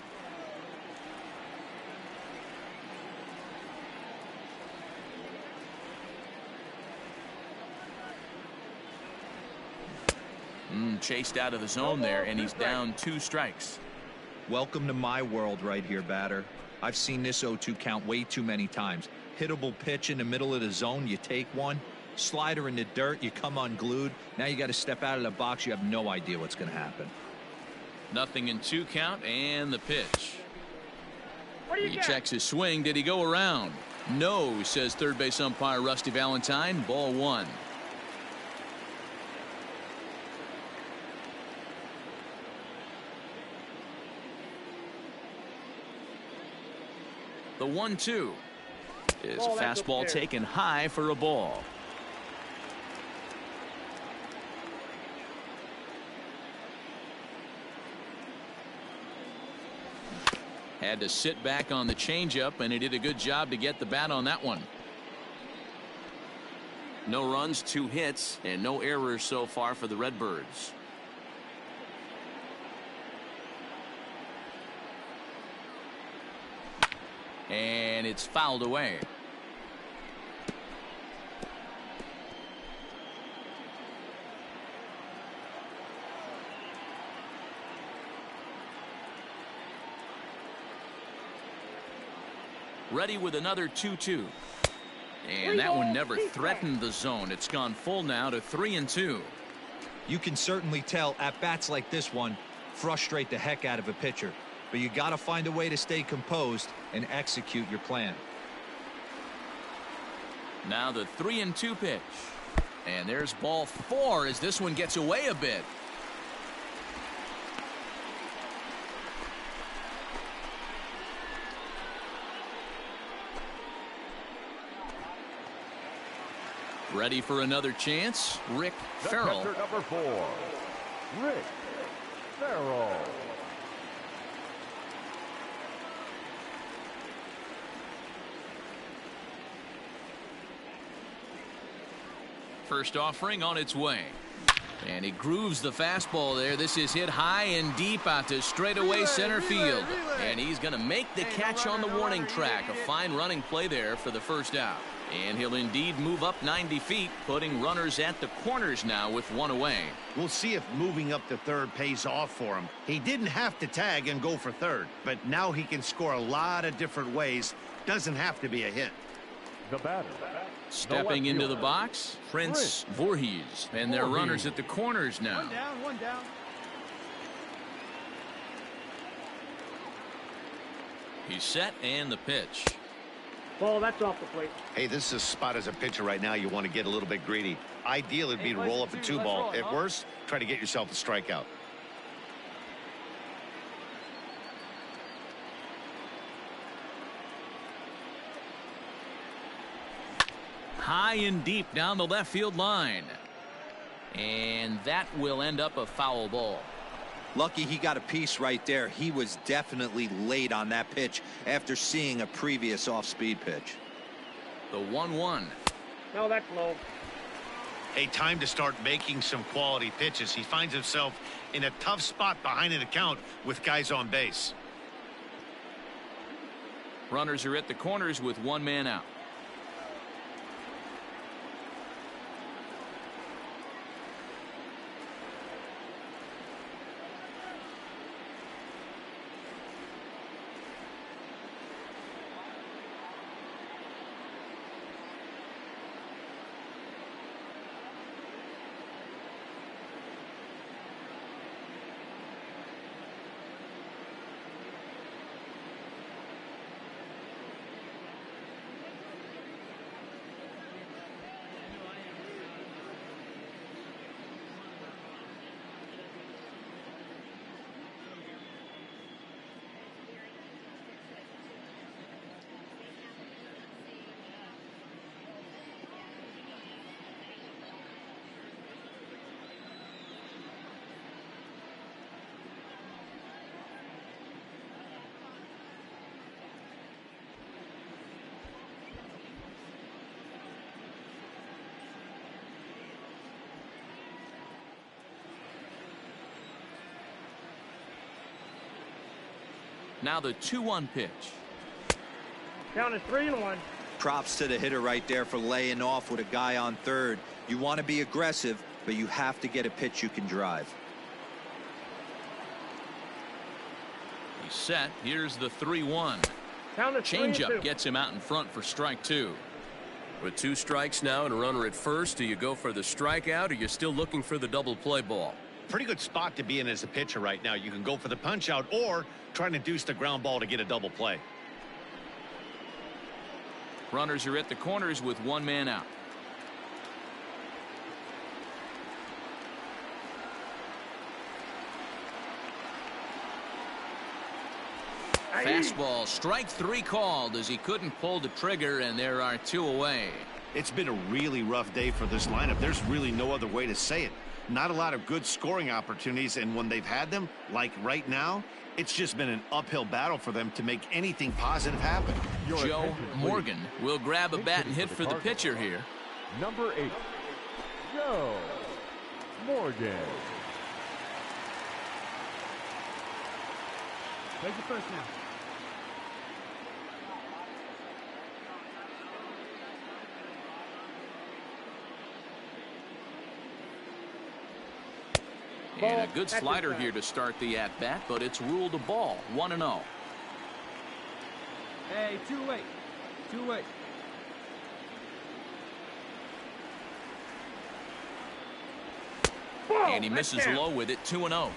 Chased out of the zone there, and he's down 2 strikes. Welcome to my world right here, batter. I've seen this 0-2 count way too many times. Hittable pitch in the middle of the zone, you take one. Slider in the dirt, you come unglued. Now you got to step out of the box. You have no idea what's going to happen. 0-2 count, and the pitch. He checks his swing. Did he go around? No, says third base umpire Rusty Valentine. Ball 1. The 1-2 is a fastball taken high for a ball. Had to sit back on the changeup, and he did a good job to get the bat on that one. No runs, 2 hits, and no errors so far for the Redbirds. And it's fouled away. Ready with another 2-2. And that one never threatened the zone. It's gone full now to 3-2. You can certainly tell at bats like this one frustrate the heck out of a pitcher. But you got to find a way to stay composed and execute your plan. Now the 3-2 pitch. And there's ball 4 as this one gets away a bit. Ready for another chance? Rick The Farrell. catcher, number 4, Rick Farrell. First offering on its way. And he grooves the fastball there. This is hit high and deep out to straightaway center field. And he's going to make the catch on the warning track. A fine running play there for the first out. And he'll indeed move up 90 feet, putting runners at the corners now with one away. We'll see if moving up to third pays off for him. He didn't have to tag and go for third, but now he can score a lot of different ways. Doesn't have to be a hit. The batter. Stepping into the box, Prince Voorhees. And their runners at the corners now. One down, one down. He's set and the pitch. Ball, that's off the plate. Hey, this is a spot as a pitcher right now. You want to get a little bit greedy. Ideal would be to roll up a 2-ball. At worst, try to get yourself a strikeout. High and deep down the left field line. And that will end up a foul ball. Lucky he got a piece right there. He was definitely late on that pitch after seeing a previous off-speed pitch. The 1-1. No, that's low. Hey, time to start making some quality pitches. He finds himself in a tough spot behind an account with guys on base. Runners are at the corners with one man out. Now the 2-1 pitch. Count is 3-1. Props to the hitter right there for laying off with a guy on third. You want to be aggressive, but you have to get a pitch you can drive. He's set. Here's the 3-1. Count is 3-2. Changeup gets him out in front for strike 2. With 2 strikes now and a runner at first, do you go for the strikeout or you're still looking for the double play ball? Pretty good spot to be in as a pitcher right now. You can go for the punch out or try to deuce the ground ball to get a double play. Runners are at the corners with one man out. Fastball, strike 3 called as he couldn't pull the trigger, and there are 2 away. It's been a really rough day for this lineup. There's really no other way to say it. Not a lot of good scoring opportunities, and when they've had them, like right now, it's just been an uphill battle for them to make anything positive happen. Joe Morgan will grab a bat and hit for the pitcher here. Number 8, Joe Morgan. Take the first now. And a good slider here to start the at-bat, but it's ruled a ball. 1-0. Hey, 2-8. 2-8. And he misses low with it. 2-0.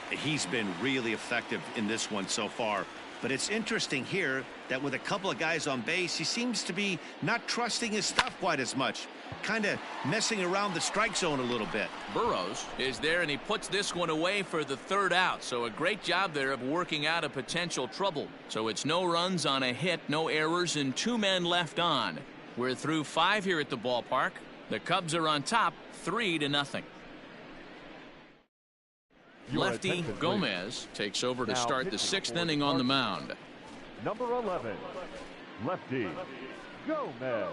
He's been really effective in this one so far. But it's interesting here that with a couple of guys on base, he seems to be not trusting his stuff quite as much. Kind of messing around the strike zone a little bit. Burrows is there, and he puts this one away for the 3rd out. So a great job there of working out a potential trouble. So it's no runs on a hit, no errors, and 2 men left on. We're through 5 here at the ballpark. The Cubs are on top 3-0. Lefty Gomez takes over to start the 6th inning on the mound. Number 11, Lefty Gomez.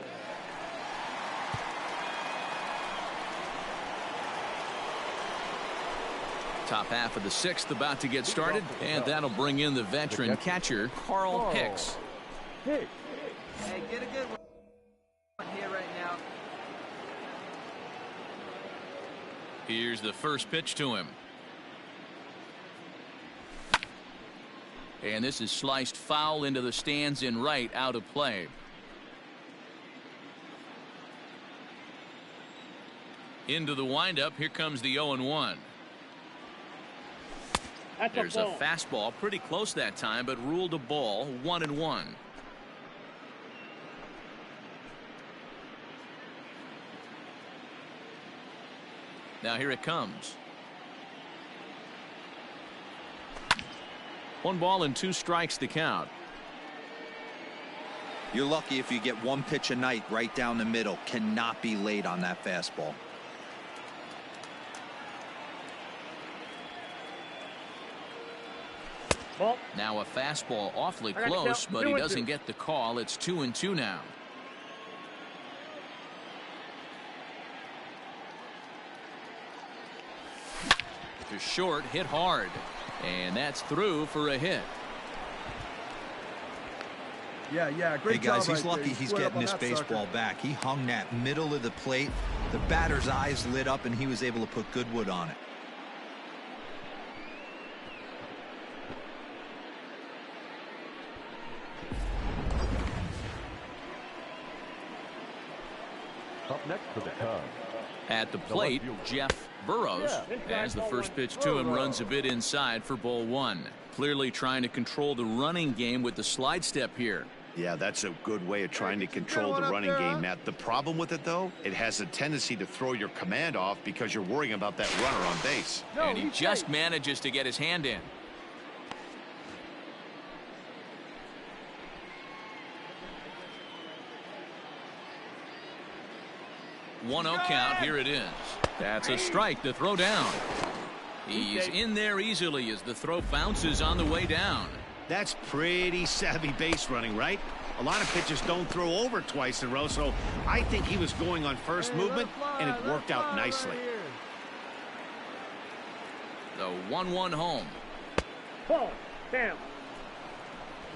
Top half of the 6th about to get started, and that'll bring in the veteran catcher, Carl Hicks. Hey, get a good one here right now. Here's the first pitch to him. And this is sliced foul into the stands in right, out of play. Into the windup, here comes the 0-1. There's a fastball pretty close that time, but ruled a ball, 1-1. Now here it comes. 1 ball and 2 strikes to count. You're lucky if you get 1 pitch a night right down the middle. Cannot be late on that fastball. Now a fastball awfully close, but he doesn't get the call. It's 2-2 now. To short, hit hard, and that's through for a hit. Yeah, great Hey guys, job he's right lucky there. he's Squared up getting on his that baseball sucker. back. He hung that middle of the plate. The batter's eyes lit up, and he was able to put good wood on it. Up next for the Cubs. At the plate, Jeff Burrows, as the first pitch to him runs a bit inside for ball 1. Clearly trying to control the running game with the slide step here. Yeah, that's a good way of trying to control the running game, Matt. The problem with it, though, it has a tendency to throw your command off because you're worrying about that runner on base. And he just manages to get his hand in. 1-0 count. Here it is. That's a strike to throw down. He's in there easily as the throw bounces on the way down. That's pretty savvy base running, right? A lot of pitchers don't throw over twice in a row, so I think he was going on first movement, and it worked out nicely. The 1-1 home. Ball, down.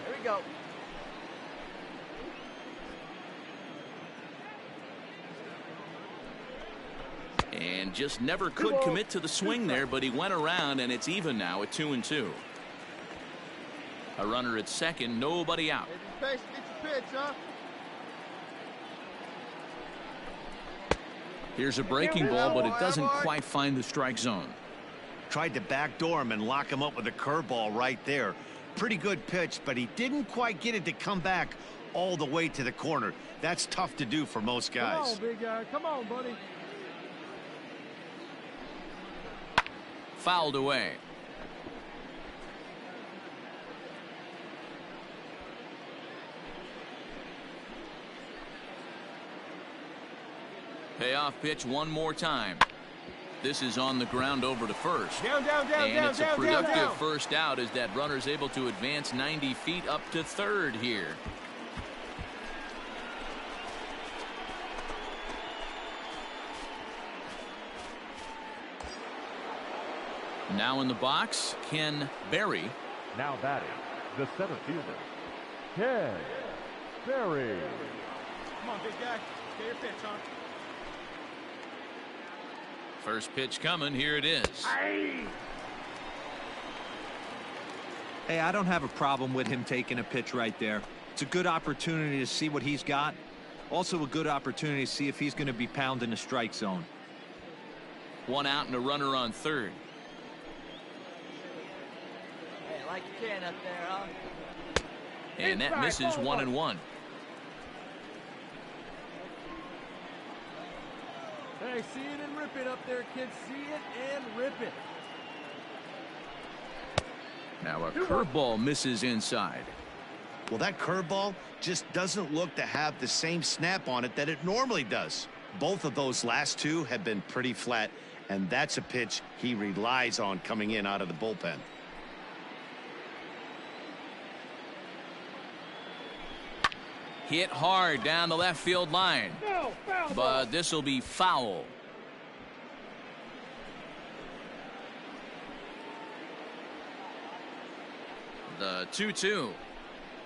There we go. And just never could commit to the swing there, but he went around, and it's even now at 2-2. A runner at second, nobody out. Get your pitch, huh? Here's a breaking ball, but it doesn't quite find the strike zone. Tried to backdoor him and lock him up with a curveball right there. Pretty good pitch, but he didn't quite get it to come back all the way to the corner. That's tough to do for most guys. Come on, big guy. Come on, buddy. Fouled away. Payoff pitch one more time. This is on the ground over to first. Down, and it's a productive down. first out as that runner's able to advance 90 feet up to third here. Now in the box, Ken Berry. Now batting, the center fielder, Ken Berry. Come on, big guy. Get your pitch, huh? First pitch coming. Here it is. Hey, I don't have a problem with him taking a pitch right there. It's a good opportunity to see what he's got. Also a good opportunity to see if he's going to be pounding the strike zone. One out and a runner on third. Hey, like you can up there, huh? And that misses 1-1. Hey, see it and rip it up there, kids. See it and rip it. Now a curveball misses inside. Well, that curveball just doesn't look to have the same snap on it that it normally does. Both of those last two have been pretty flat, and that's a pitch he relies on coming in out of the bullpen. Hit hard down the left field line, but this will be foul. The 2-2.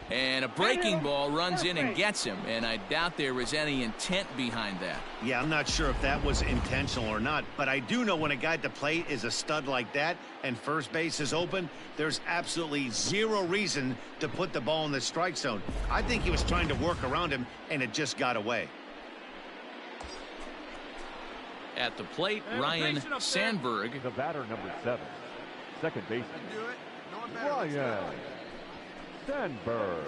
And a breaking ball runs in and gets him, and I doubt there was any intent behind that. Yeah, I'm not sure if that was intentional or not, but I do know when a guy at the plate is a stud like that and first base is open, there's absolutely zero reason to put the ball in the strike zone. I think he was trying to work around him, and it just got away. At the plate, Ryan Sandberg. The batter, number 7, second baseman, Ryan Sandberg.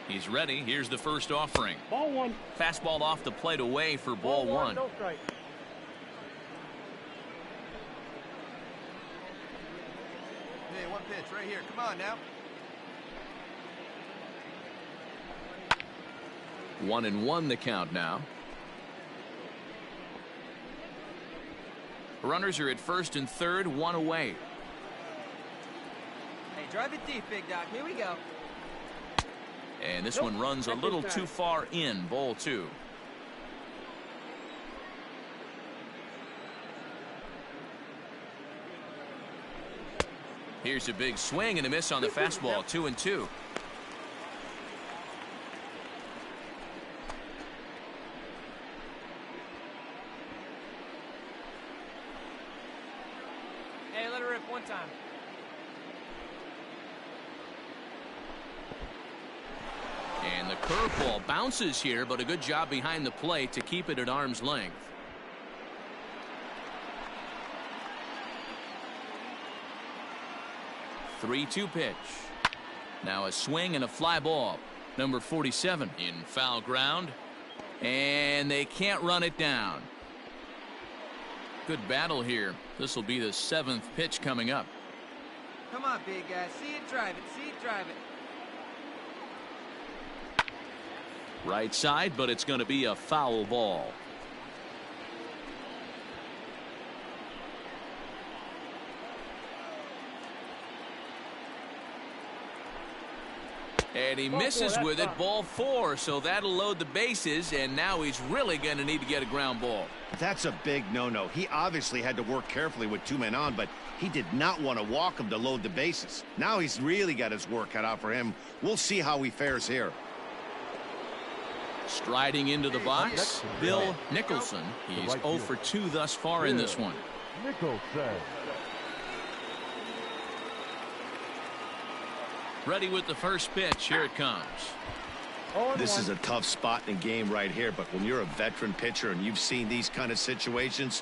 He's ready. Here's the first offering. Ball 1. Fastball off the plate away for ball 1. No strike. Hey, one pitch right here. Come on now. 1-1 the count now. Runners are at first and third, 1 away. Hey, drive it deep, big dog. Here we go. And this one runs a little too far in, ball 2. Here's a big swing and a miss on the fastball, 2-2. Hey, let her rip one time. And the curveball bounces here, but a good job behind the plate to keep it at arm's length. Three-two pitch. Now a swing and a fly ball. Number 47 in foul ground. And they can't run it down. Good battle here. This will be the 7th pitch coming up. Come on, big guy. See it, drive it. See it, drive it. Right side, but it's going to be a foul ball. And he misses with it, ball 4, so that'll load the bases, and now he's really going to need to get a ground ball. That's a big no-no. He obviously had to work carefully with 2 men on, but he did not want to walk him to load the bases. Now he's really got his work cut out for him. We'll see how he fares here. Striding into the box, Bill Nicholson. He's 0 for 2 thus far in this one. Nicholson. Ready with the first pitch. Here it comes. This is a tough spot in the game right here, but when you're a veteran pitcher and you've seen these kind of situations,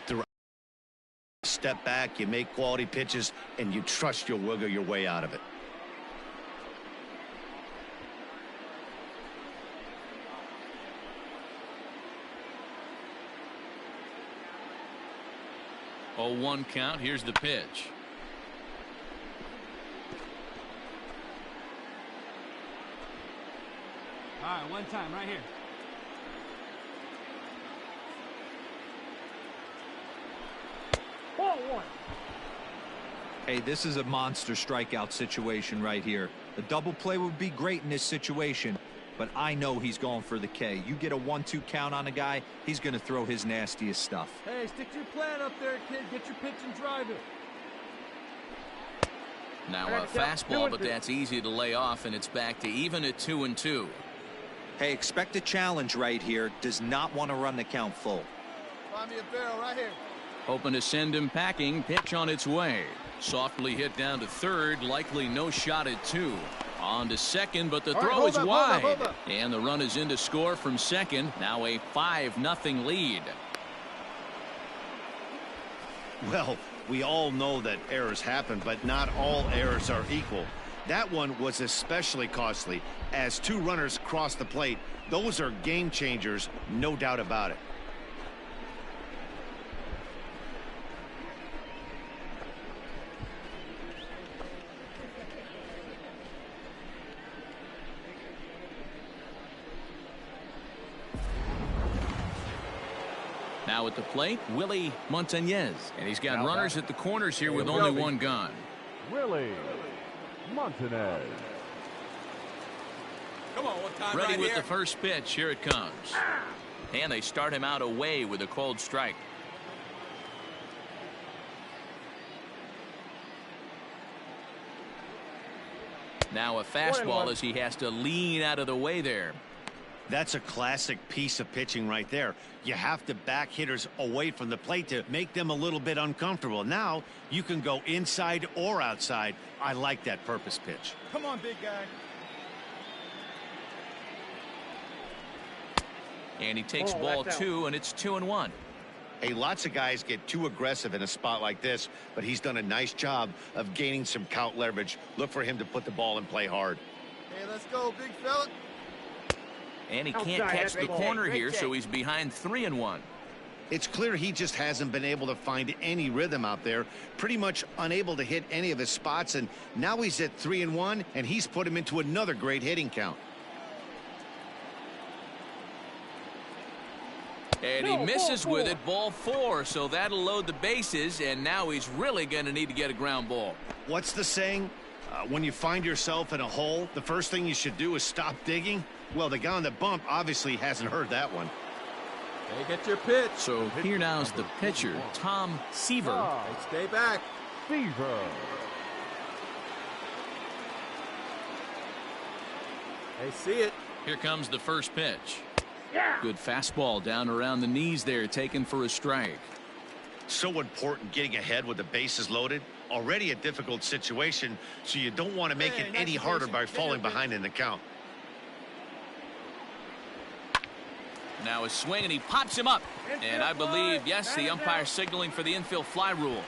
step back, you make quality pitches, and you trust you'll wiggle your way out of it. Oh, 1 count. Here's the pitch. All right, one time right here. Ball 1. Hey, this is a monster strikeout situation right here. A double play would be great in this situation, but I know he's going for the K. You get a 1-2 count on a guy, he's going to throw his nastiest stuff. Hey, stick to your plan up there, kid. Get your pitch and drive it. Now a fastball, but that's easy to lay off, and it's back to even at 2-2. Hey, expect a challenge right here. Does not want to run the count full. Find me a barrel right here. Hoping to send him packing. Pitch on its way. Softly hit down to third. Likely no shot at 2. On to second, but the throw is wide. Hold up. And the run is in to score from second. Now a 5-0 lead. Well, we all know that errors happen, but not all errors are equal. That one was especially costly. As 2 runners cross the plate, those are game changers, no doubt about it. Now at the plate, Willie Montañez. And he's got runners at the corners here with only one gone. Willie Montañez. Come on, one time Ready right with here. the first pitch. Here it comes. And they start him out away with a called strike. Now a fastball as he has to lean out of the way there. That's a classic piece of pitching right there. You have to back hitters away from the plate to make them a little bit uncomfortable. Now you can go inside or outside. I like that purpose pitch. Come on, big guy. And he takes ball 2, and it's 2-1. Hey, lots of guys get too aggressive in a spot like this, but he's done a nice job of gaining some count leverage. Look for him to put the ball in play hard. Hey, let's go, big fella. And he can't catch the corner here, so he's behind 3-1. It's clear he just hasn't been able to find any rhythm out there, pretty much unable to hit any of his spots, and now he's at 3-1, and he's put him into another great hitting count. And he misses with it, ball 4, so that'll load the bases, and now he's really going to need to get a ground ball. What's the saying? When you find yourself in a hole, the first thing you should do is stop digging. Well, the guy on the bump obviously hasn't heard that one. Hey, get your pitch. So here now's the pitcher, Tom Seaver. Hey, stay back. Seaver. Hey, see it. Here comes the first pitch. Good fastball down around the knees there, taken for a strike. So important getting ahead with the bases loaded. Already a difficult situation, so you don't want to make it any harder by falling behind in the count. Now a swing, and he pops him up. And I believe, yes, the umpire signaling for the infield fly rule.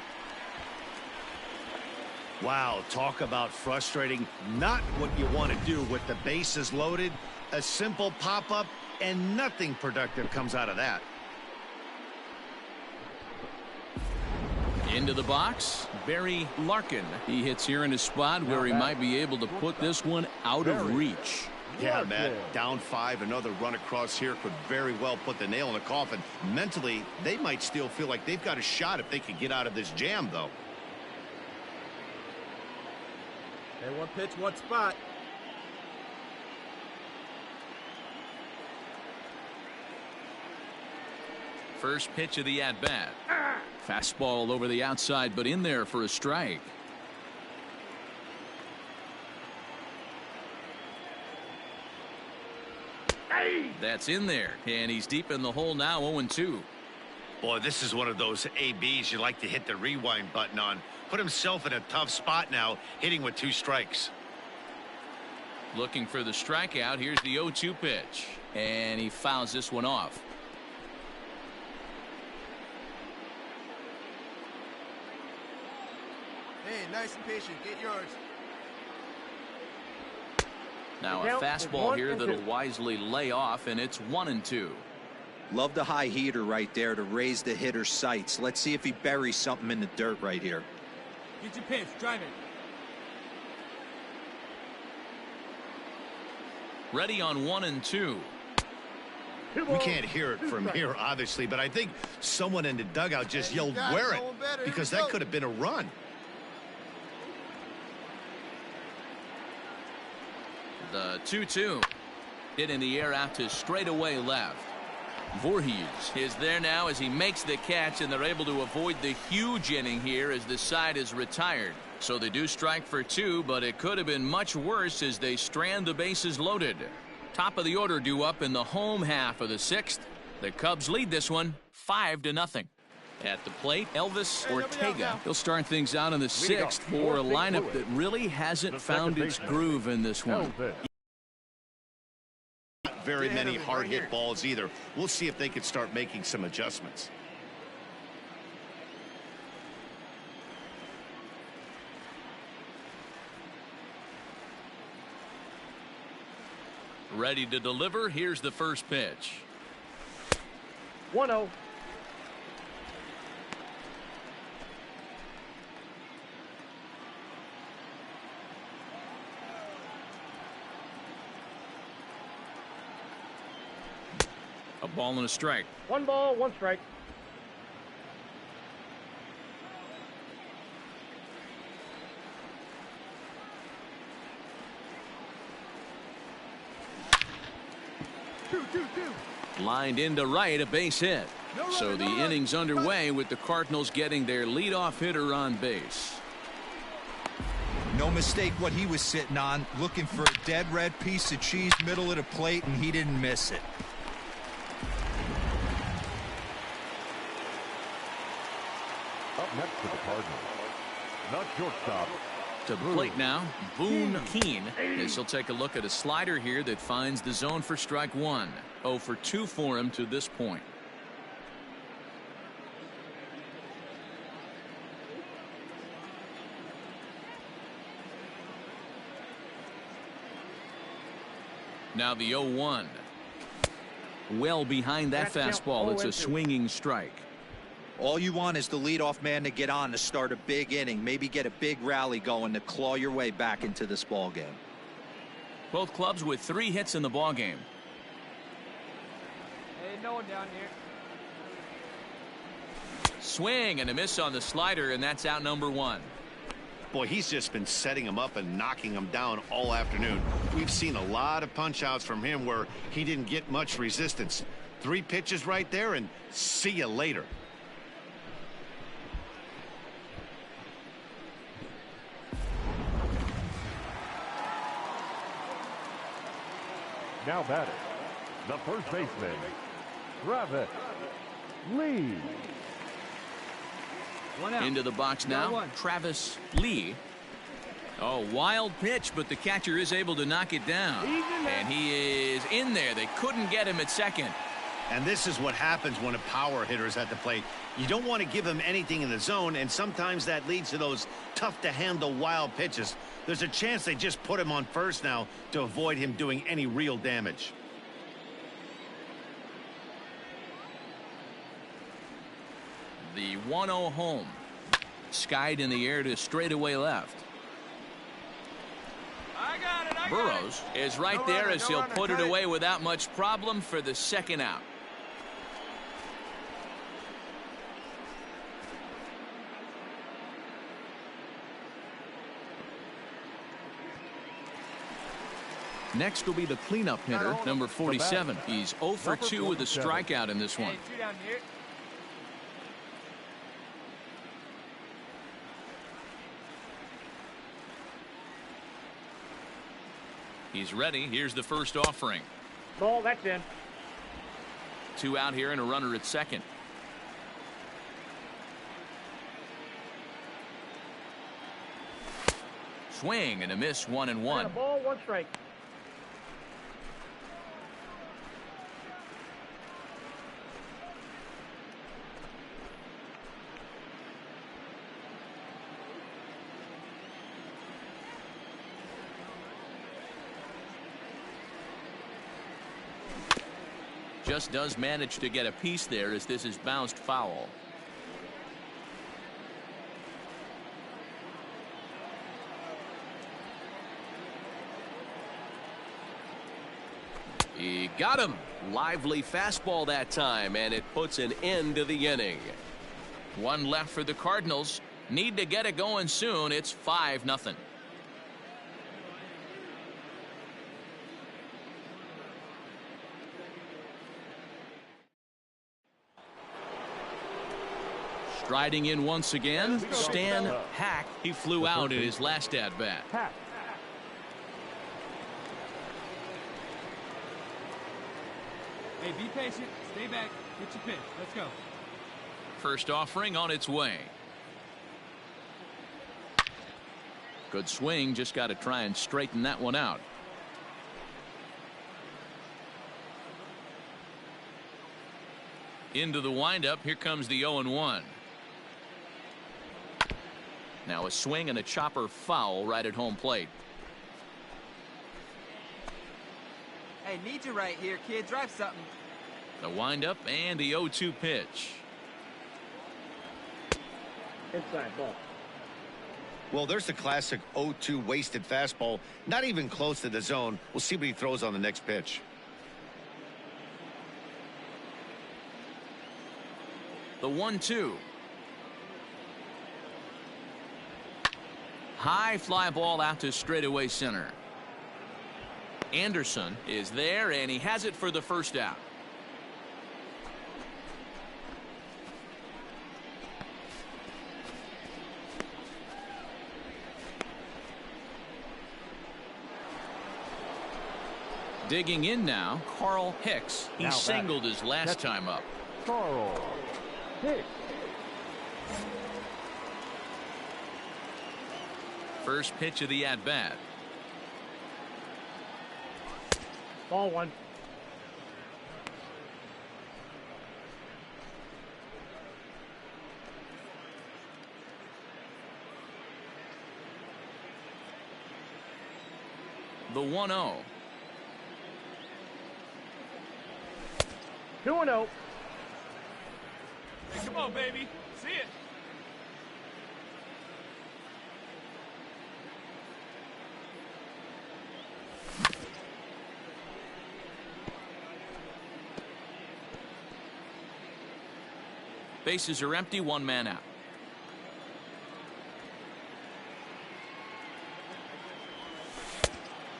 Wow, talk about frustrating. Not what you want to do with the bases loaded. A simple pop-up, and nothing productive comes out of that. Into the box, Barry Larkin. He hits here in a spot where he might be able to put this one out of reach. Yeah, Matt, down 5, another run across here could very well put the nail in the coffin. Mentally, they might still feel like they've got a shot if they can get out of this jam, though. Hey, one pitch, one spot. First pitch of the at-bat. Fastball over the outside, but in there for a strike. That's in there, and he's deep in the hole now, 0-2. Boy, this is one of those ABs you like to hit the rewind button on. Put himself in a tough spot now, hitting with 2 strikes. Looking for the strikeout. Here's the 0-2 pitch, and he fouls this one off. Hey, nice and patient. Get yours. Now a fastball here that'll wisely lay off, and it's 1-2. Love the high heater right there to raise the hitter's sights. Let's see if he buries something in the dirt right here. Get your pitch. Drive it. Ready on 1-2. We can't hear it from here, obviously, but I think someone in the dugout just yelled, "Wear it," because that could have been a run. The 2-2. Hit in the air out to straightaway left. Voorhees is there now as he makes the catch, and they're able to avoid the huge inning here as the side is retired. So they do strike for 2, but it could have been much worse as they strand the bases loaded. Top of the order due up in the home half of the 6th. The Cubs lead this one 5-0. At the plate, Elvis Ortega. He'll start things out in the 6th for a lineup that really hasn't found its groove in this one. Not very many hard hit balls either. We'll see if they can start making some adjustments. Ready to deliver. Here's the first pitch. 1-0. A ball and a strike. 1 ball, 1 strike. Lined into right, a base hit. So the inning's underway with the Cardinals getting their leadoff hitter on base. No mistake what he was sitting on, looking for a dead red piece of cheese middle of the plate, and he didn't miss it. Up next for the Cardinals, the shortstop. To the plate now, Boone Keane, as he'll take a look at a slider here that finds the zone for strike one. 0 for 2 for him to this point. Now the 0-1. Well behind that fastball. It's a swinging strike. All you want is the leadoff man to get on to start a big inning, maybe get a big rally going to claw your way back into this ball game. Both clubs with 3 hits in the ball game. Hey, no one down here. Swing and a miss on the slider, and that's out number 1. Boy, he's just been setting him up and knocking him down all afternoon. We've seen a lot of punch outs from him where he didn't get much resistance. 3 pitches right there, and see you later. Now batting, the first baseman, Travis Lee. Into the box now, Travis Lee. Oh, wild pitch, but the catcher is able to knock it down. And he is in there. They couldn't get him at second. And this is what happens when a power hitter is at the plate. You don't want to give him anything in the zone, and sometimes that leads to those tough-to-handle wild pitches. There's a chance they just put him on first now to avoid him doing any real damage. The 1-0 home. Skied in the air to straightaway left. Burrows is right there as he'll put it away without much problem for the second out. Next will be the cleanup hitter, number 47. He's 0 for 2 with a strikeout in this one. He's ready. Here's the first offering. Ball, that's in. 2 out here and a runner at second. Swing and a miss, 1-1. Ball, 1 strike. Just does manage to get a piece there as this is bounced foul. He got him. Lively fastball that time, and it puts an end to the inning. 1 left for the Cardinals. Need to get it going soon. It's 5-0. Striding in once again, Stan Hack. He flew out in his last at-bat. Hey, be patient. Stay back. Get your pitch. Let's go. First offering on its way. Good swing. Just got to try and straighten that one out. Into the windup. Here comes the 0-1. Now a swing and a chopper foul right at home plate. Hey, need you right here, kid. Drive something. The windup and the 0-2 pitch. Inside ball. Well, there's the classic 0-2 wasted fastball. Not even close to the zone. We'll see what he throws on the next pitch. The 1-2. High fly ball out to straightaway center. Anderson is there, and he has it for the first out. Digging in now, Carl Hicks. He singled his last time up. Carl Hicks. First pitch of the at-bat. Ball one. The 1-0. 2-0. Hey, come on, baby. See it. Bases are empty, one man out.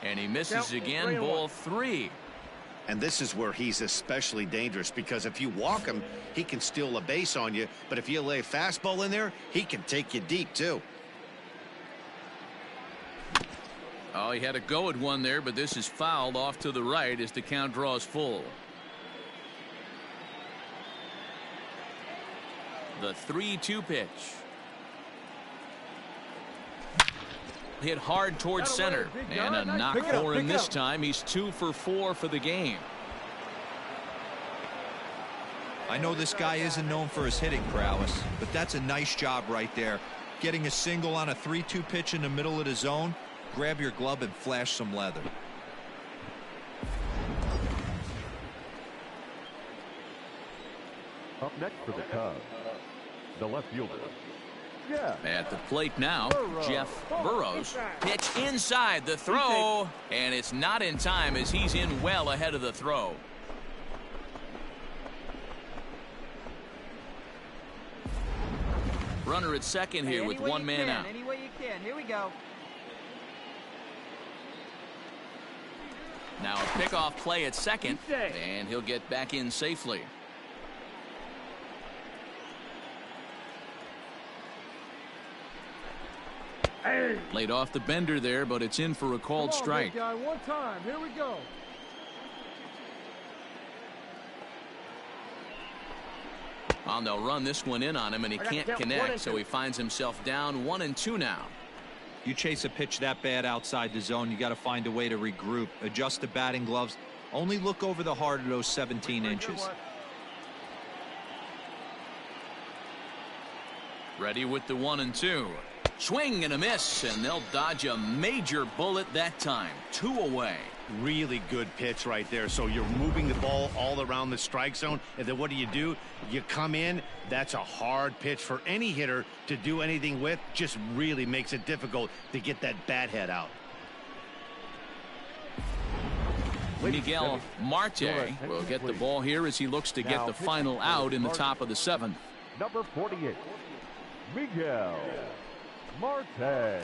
And he misses again, ball 3. And this is where he's especially dangerous, because if you walk him, he can steal a base on you. But if you lay a fastball in there, he can take you deep, too. Oh, he had a go at one there, but this is fouled off to the right as the count draws full. The 3-2 pitch. Hit hard towards center, and a knock for him this time. He's 2 for 4 for the game. I know this guy isn't known for his hitting prowess, but that's a nice job right there. Getting a single on a 3-2 pitch in the middle of the zone. Grab your glove and flash some leather. Up next for the Cubs, the left fielder. Yeah. At the plate now, Jeff Burrows. Pitch inside the throw, and it's not in time as he's in well ahead of the throw. Runner at second here with one man out. Any way you can. Here we go. Now a pickoff play at second, and he'll get back in safely. Laid off the bender there, but it's in for a called strike. Guy, one time. Here we go. And they'll run this one in on him, and he can't connect, so he finds himself down 1-2 now. You chase a pitch that bad outside the zone, you got to find a way to regroup, adjust the batting gloves. Only look over the heart of those 17 inches. Ready with the 1-2. Swing and a miss, and they'll dodge a major bullet that time. 2 away. Really good pitch right there. So you're moving the ball all around the strike zone, and then what do? You come in. That's a hard pitch for any hitter to do anything with. Just really makes it difficult to get that bat head out. Miguel Marte will get the ball here as he looks to get the final out in the top of the 7th. Number 48, Miguel Marte.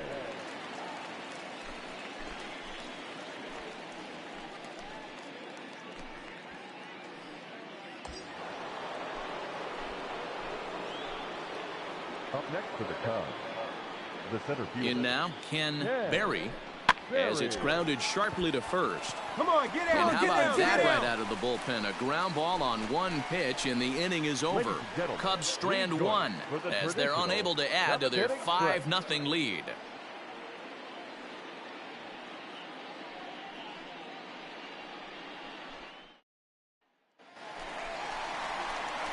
Up next for the Cubs, the center fielder. In now, Ken Berry, as it's grounded sharply to first. Come on, get out. And how about that right out of the bullpen? A ground ball on one pitch, and the inning is over. Cubs strand 1 as they're unable to add to their 5-0 lead.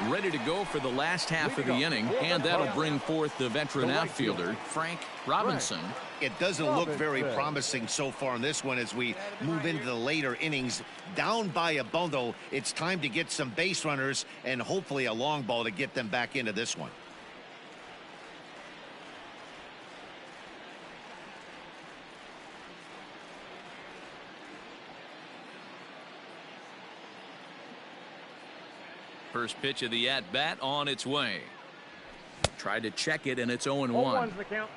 Ready to go for the last half of the inning, and that'll bring forth the veteran outfielder, Frank Robinson. It doesn't look very promising so far in this one as we move into the later innings. Down by a bundle, it's time to get some base runners and hopefully a long ball to get them back into this one. First pitch of the at-bat on its way. Tried to check it, and it's 0-1. 0-1's the count.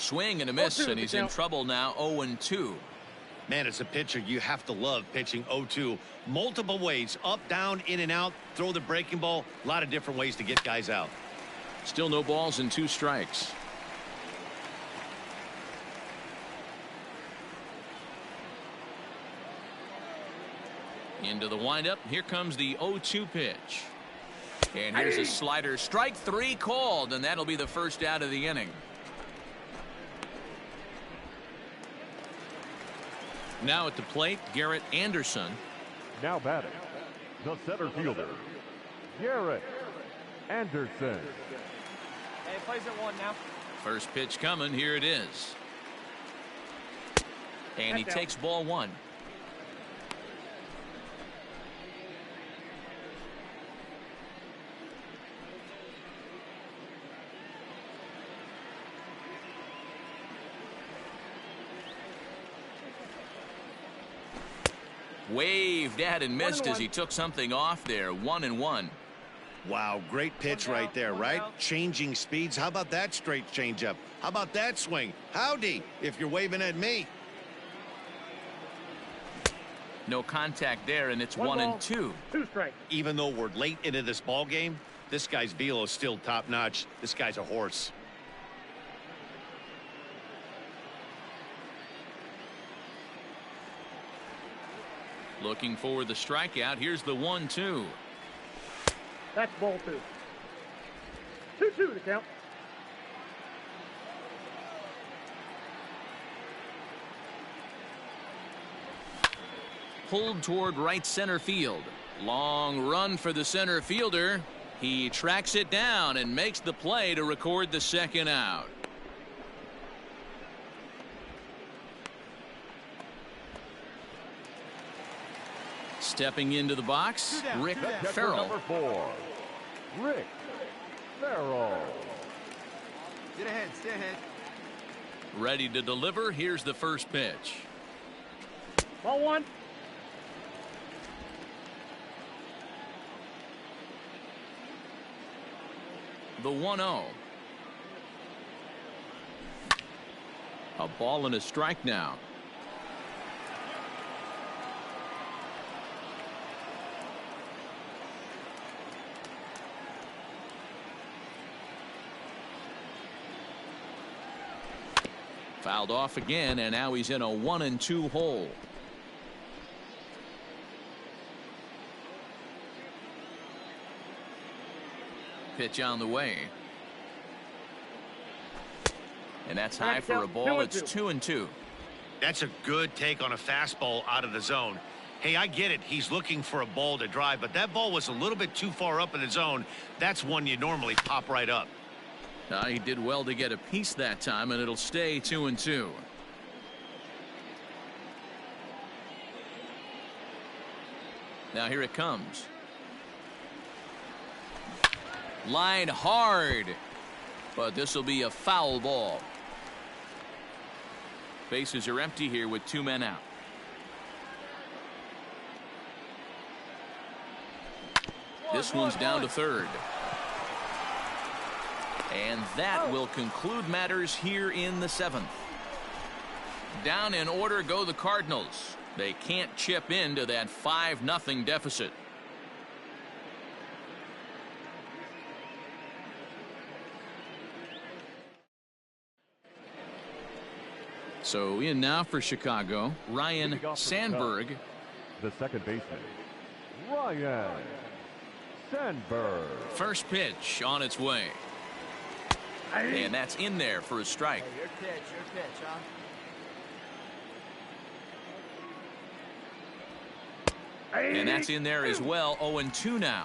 Swing and a miss, and he's in trouble now. 0-2. Man, as a pitcher, you have to love pitching 0-2. Multiple ways, up, down, in and out, throw the breaking ball. A lot of different ways to get guys out. Still no balls and 2 strikes. Into the windup. Here comes the 0-2 pitch. And here's a slider. Strike 3 called, and that'll be the first out of the inning. Now at the plate, Garrett Anderson. Now batting, the center fielder, Garrett Anderson. Hey, plays at 1 now. First pitch coming. Here it is. And he takes ball 1. Waved at and missed as he took something off there. 1-1. Wow, great pitch right there, right? Changing speeds. How about that straight changeup? How about that swing? Howdy, if you're waving at me. No contact there, and it's 1-2. 2 strikes. Even though we're late into this ball game, this guy's velo is still top notch. This guy's a horse. Looking for the strikeout. Here's the 1-2. That's ball 2. 2-2 to count. Pulled toward right center field. Long run for the center fielder. He tracks it down and makes the play to record the second out. Stepping into the box, Rick Farrell. Number 4, Rick Farrell. Get ahead, stay ahead. Ready to deliver. Here's the first pitch. Ball 1. The 1-0. A ball and a strike now. Fouled off again, and now he's in a 1-2 hole. Pitch on the way. And that's high for a ball. It's 2-2. That's a good take on a fastball out of the zone. Hey, I get it. He's looking for a ball to drive, but that ball was a little bit too far up in the zone. That's one you normally pop right up. He did well to get a piece that time, and it'll stay 2-2. Now here it comes. Line hard, but this will be a foul ball. Bases are empty here with 2 men out. This one's down to third. And that will conclude matters here in the 7th. Down in order go the Cardinals. They can't chip into that 5-0 deficit. So in now for Chicago, Ryan Sandberg. The second baseman, Ryan Sandberg. First pitch on its way. And that's in there for a strike. Hey, your pitch, huh? And that's in there as well. 0-2 now.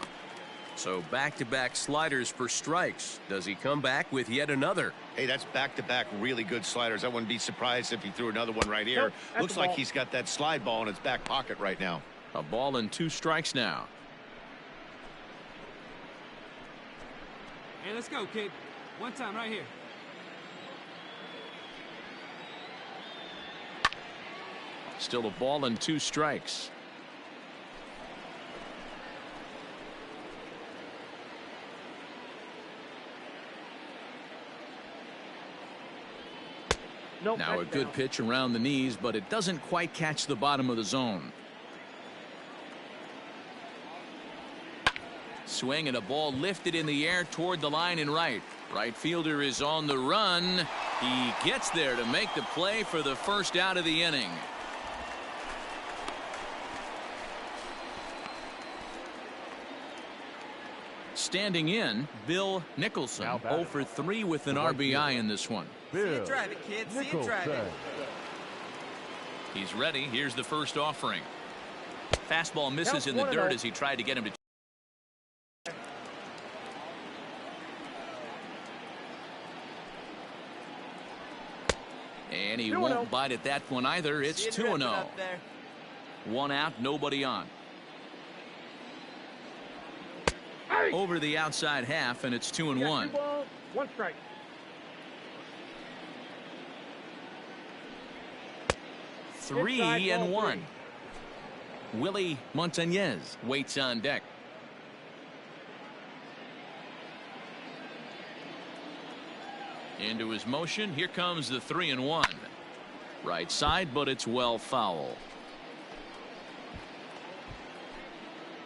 So back-to-back sliders for strikes. Does he come back with yet another? Hey, that's back-to-back really good sliders. I wouldn't be surprised if he threw another one right here. Looks like he's got that slide ball in his back pocket right now. A ball and 2 strikes now. Hey, let's go, kid. One time right here. Still a ball and 2 strikes. Now a good pitch around the knees, but it doesn't quite catch the bottom of the zone. Swing and a ball lifted in the air toward the line and right. Right fielder is on the run. He gets there to make the play for the first out of the inning. Standing in, Bill Nicholson, 0 for 3 with an RBI in this one. See it, drive it, kid. See it, drive it. He's ready. Here's the first offering. Fastball misses in the dirt as he tried to get him to. And he won't bite at that one either. It's 2-0. 1 out, nobody on. Over the outside half, and it's 2-1. 1 strike. Three and 1. Willie Montañez waits on deck. Into his motion. Here comes the 3-1. Right side, but it's well foul.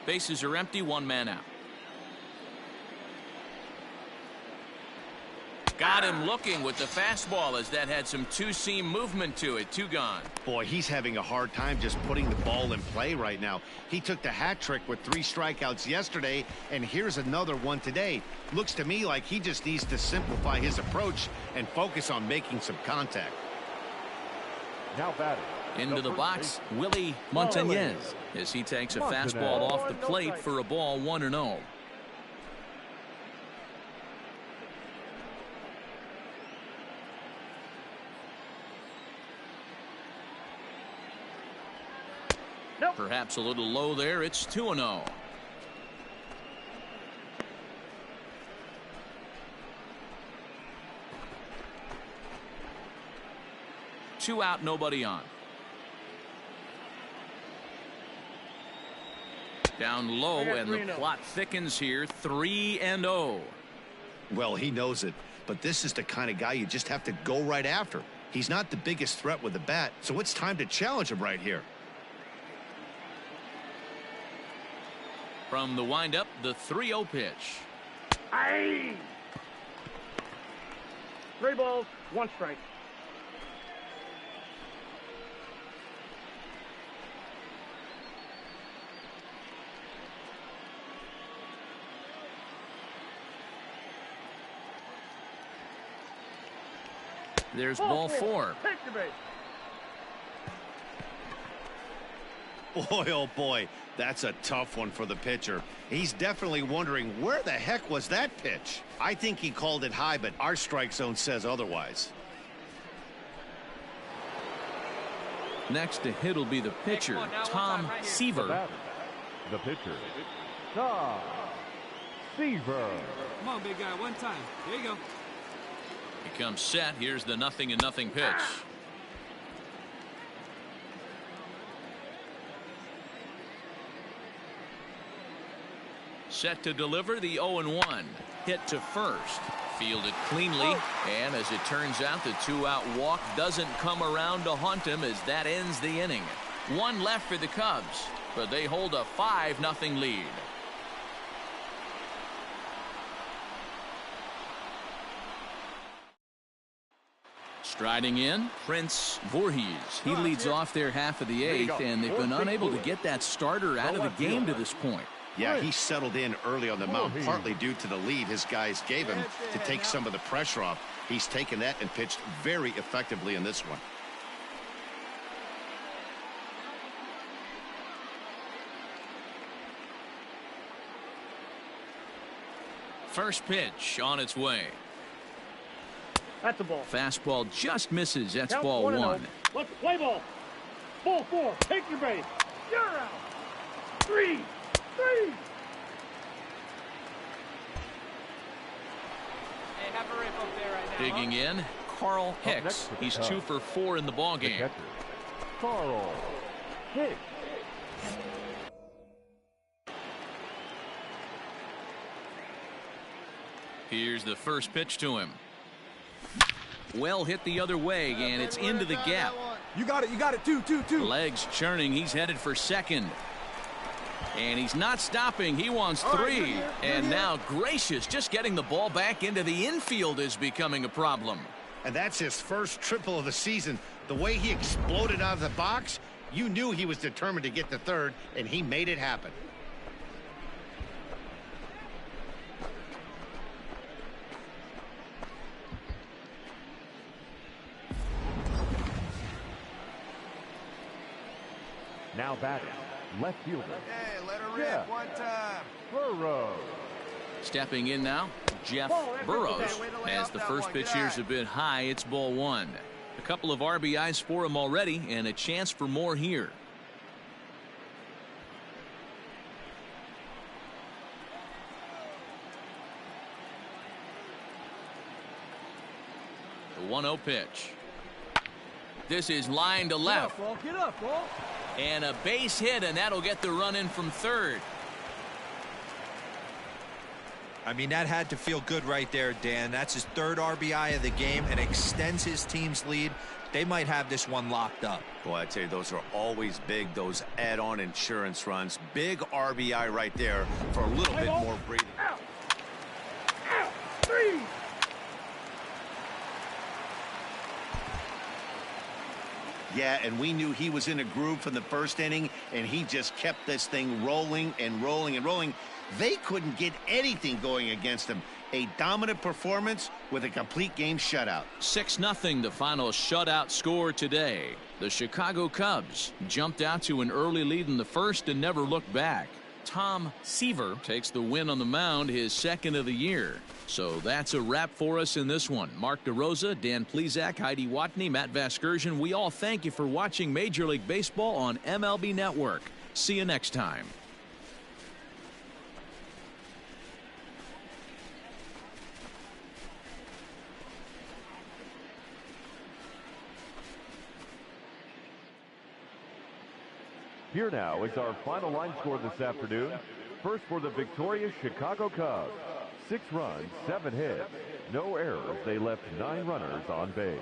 Bases are empty. 1 man out. Got him looking with the fastball as that had some two-seam movement to it. 2 gone. Boy, he's having a hard time just putting the ball in play right now. He took the hat trick with 3 strikeouts yesterday, and here's another one today. Looks to me like he just needs to simplify his approach and focus on making some contact. Now batting. Into the box, Willie Montañez, as he takes a fastball off the plate for a ball, 1-0. Perhaps a little low there. It's 2-0. Two out, nobody on. Down low, and the plot thickens here. 3-0. Well, he knows it, but this is the kind of guy you just have to go right after. He's not the biggest threat with the bat, so it's time to challenge him right here. From the windup, the 3-0 pitch. Aye. 3 balls, 1 strike. There's ball 4. Take your base. Boy, oh boy, that's a tough one for the pitcher. He's definitely wondering, where the heck was that pitch? I think he called it high, but our strike zone says otherwise. Next to hit will be the pitcher, Tom Seaver. The pitcher, Tom Seaver. Come on, big guy, 1 time. There you go. He comes set. Here's the 0-0 pitch. Set to deliver the 0-1. Hit to first. Fielded cleanly. And as it turns out, the 2-out walk doesn't come around to haunt him as that ends the inning. 1 left for the Cubs, but they hold a 5-0 lead. Striding in, Prince Voorhees. He leads off their half of the 8th, and they've been unable to get that starter out of the game to this point. Yeah, he settled in early on the mound, partly due to the lead his guys gave him to take some of the pressure off. He's taken that and pitched very effectively in this one. First pitch on its way. That's a ball. Fastball just misses. That's ball 1. Let's play ball. Ball 4. Take your base. You're out. 3. Hey, have a rip up there right now. Digging in, Carl Hicks. He's 2 for 4 in the ballgame. Carl Hicks. Here's the first pitch to him. Well hit the other way, and it's into the gap. You got it, two. Legs churning, he's headed for second. And he's not stopping, he wants three. And now Gracious, just getting the ball back into the infield is becoming a problem. And that's his first triple of the season. The way he exploded out of the box, you knew he was determined to get to third, and he made it happen. Now batting, left fielder. Hey, let her rip one time. Burrows. Stepping in now, Jeff Burrows. As the first pitch here's a bit high, it's ball one. A couple of RBIs for him already, and a chance for more here. The 1-0 pitch. This is line to left. Get up, ball. And a base hit, and that'll get the run in from third. I mean, that had to feel good right there, Dan. That's his third RBI of the game and extends his team's lead. They might have this one locked up. Boy, I tell you, those are always big, those add-on insurance runs. Big RBI right there for a little bit more breathing. Out. Three. Yeah, and we knew he was in a groove from the first inning, and he just kept this thing rolling and rolling and rolling. They couldn't get anything going against him. A dominant performance with a complete game shutout. 6-0 the final shutout score today. The Chicago Cubs jumped out to an early lead in the first and never looked back. Tom Seaver takes the win on the mound, his second of the year. So that's a wrap for us in this one. Mark DeRosa, Dan Plesac, Heidi Watney, Matt Vasgersian. We all thank you for watching Major League Baseball on MLB Network. See you next time. Here now is our final line score this afternoon. First for the victorious Chicago Cubs. 6 runs, 7 hits, no errors. They left 9 runners on base.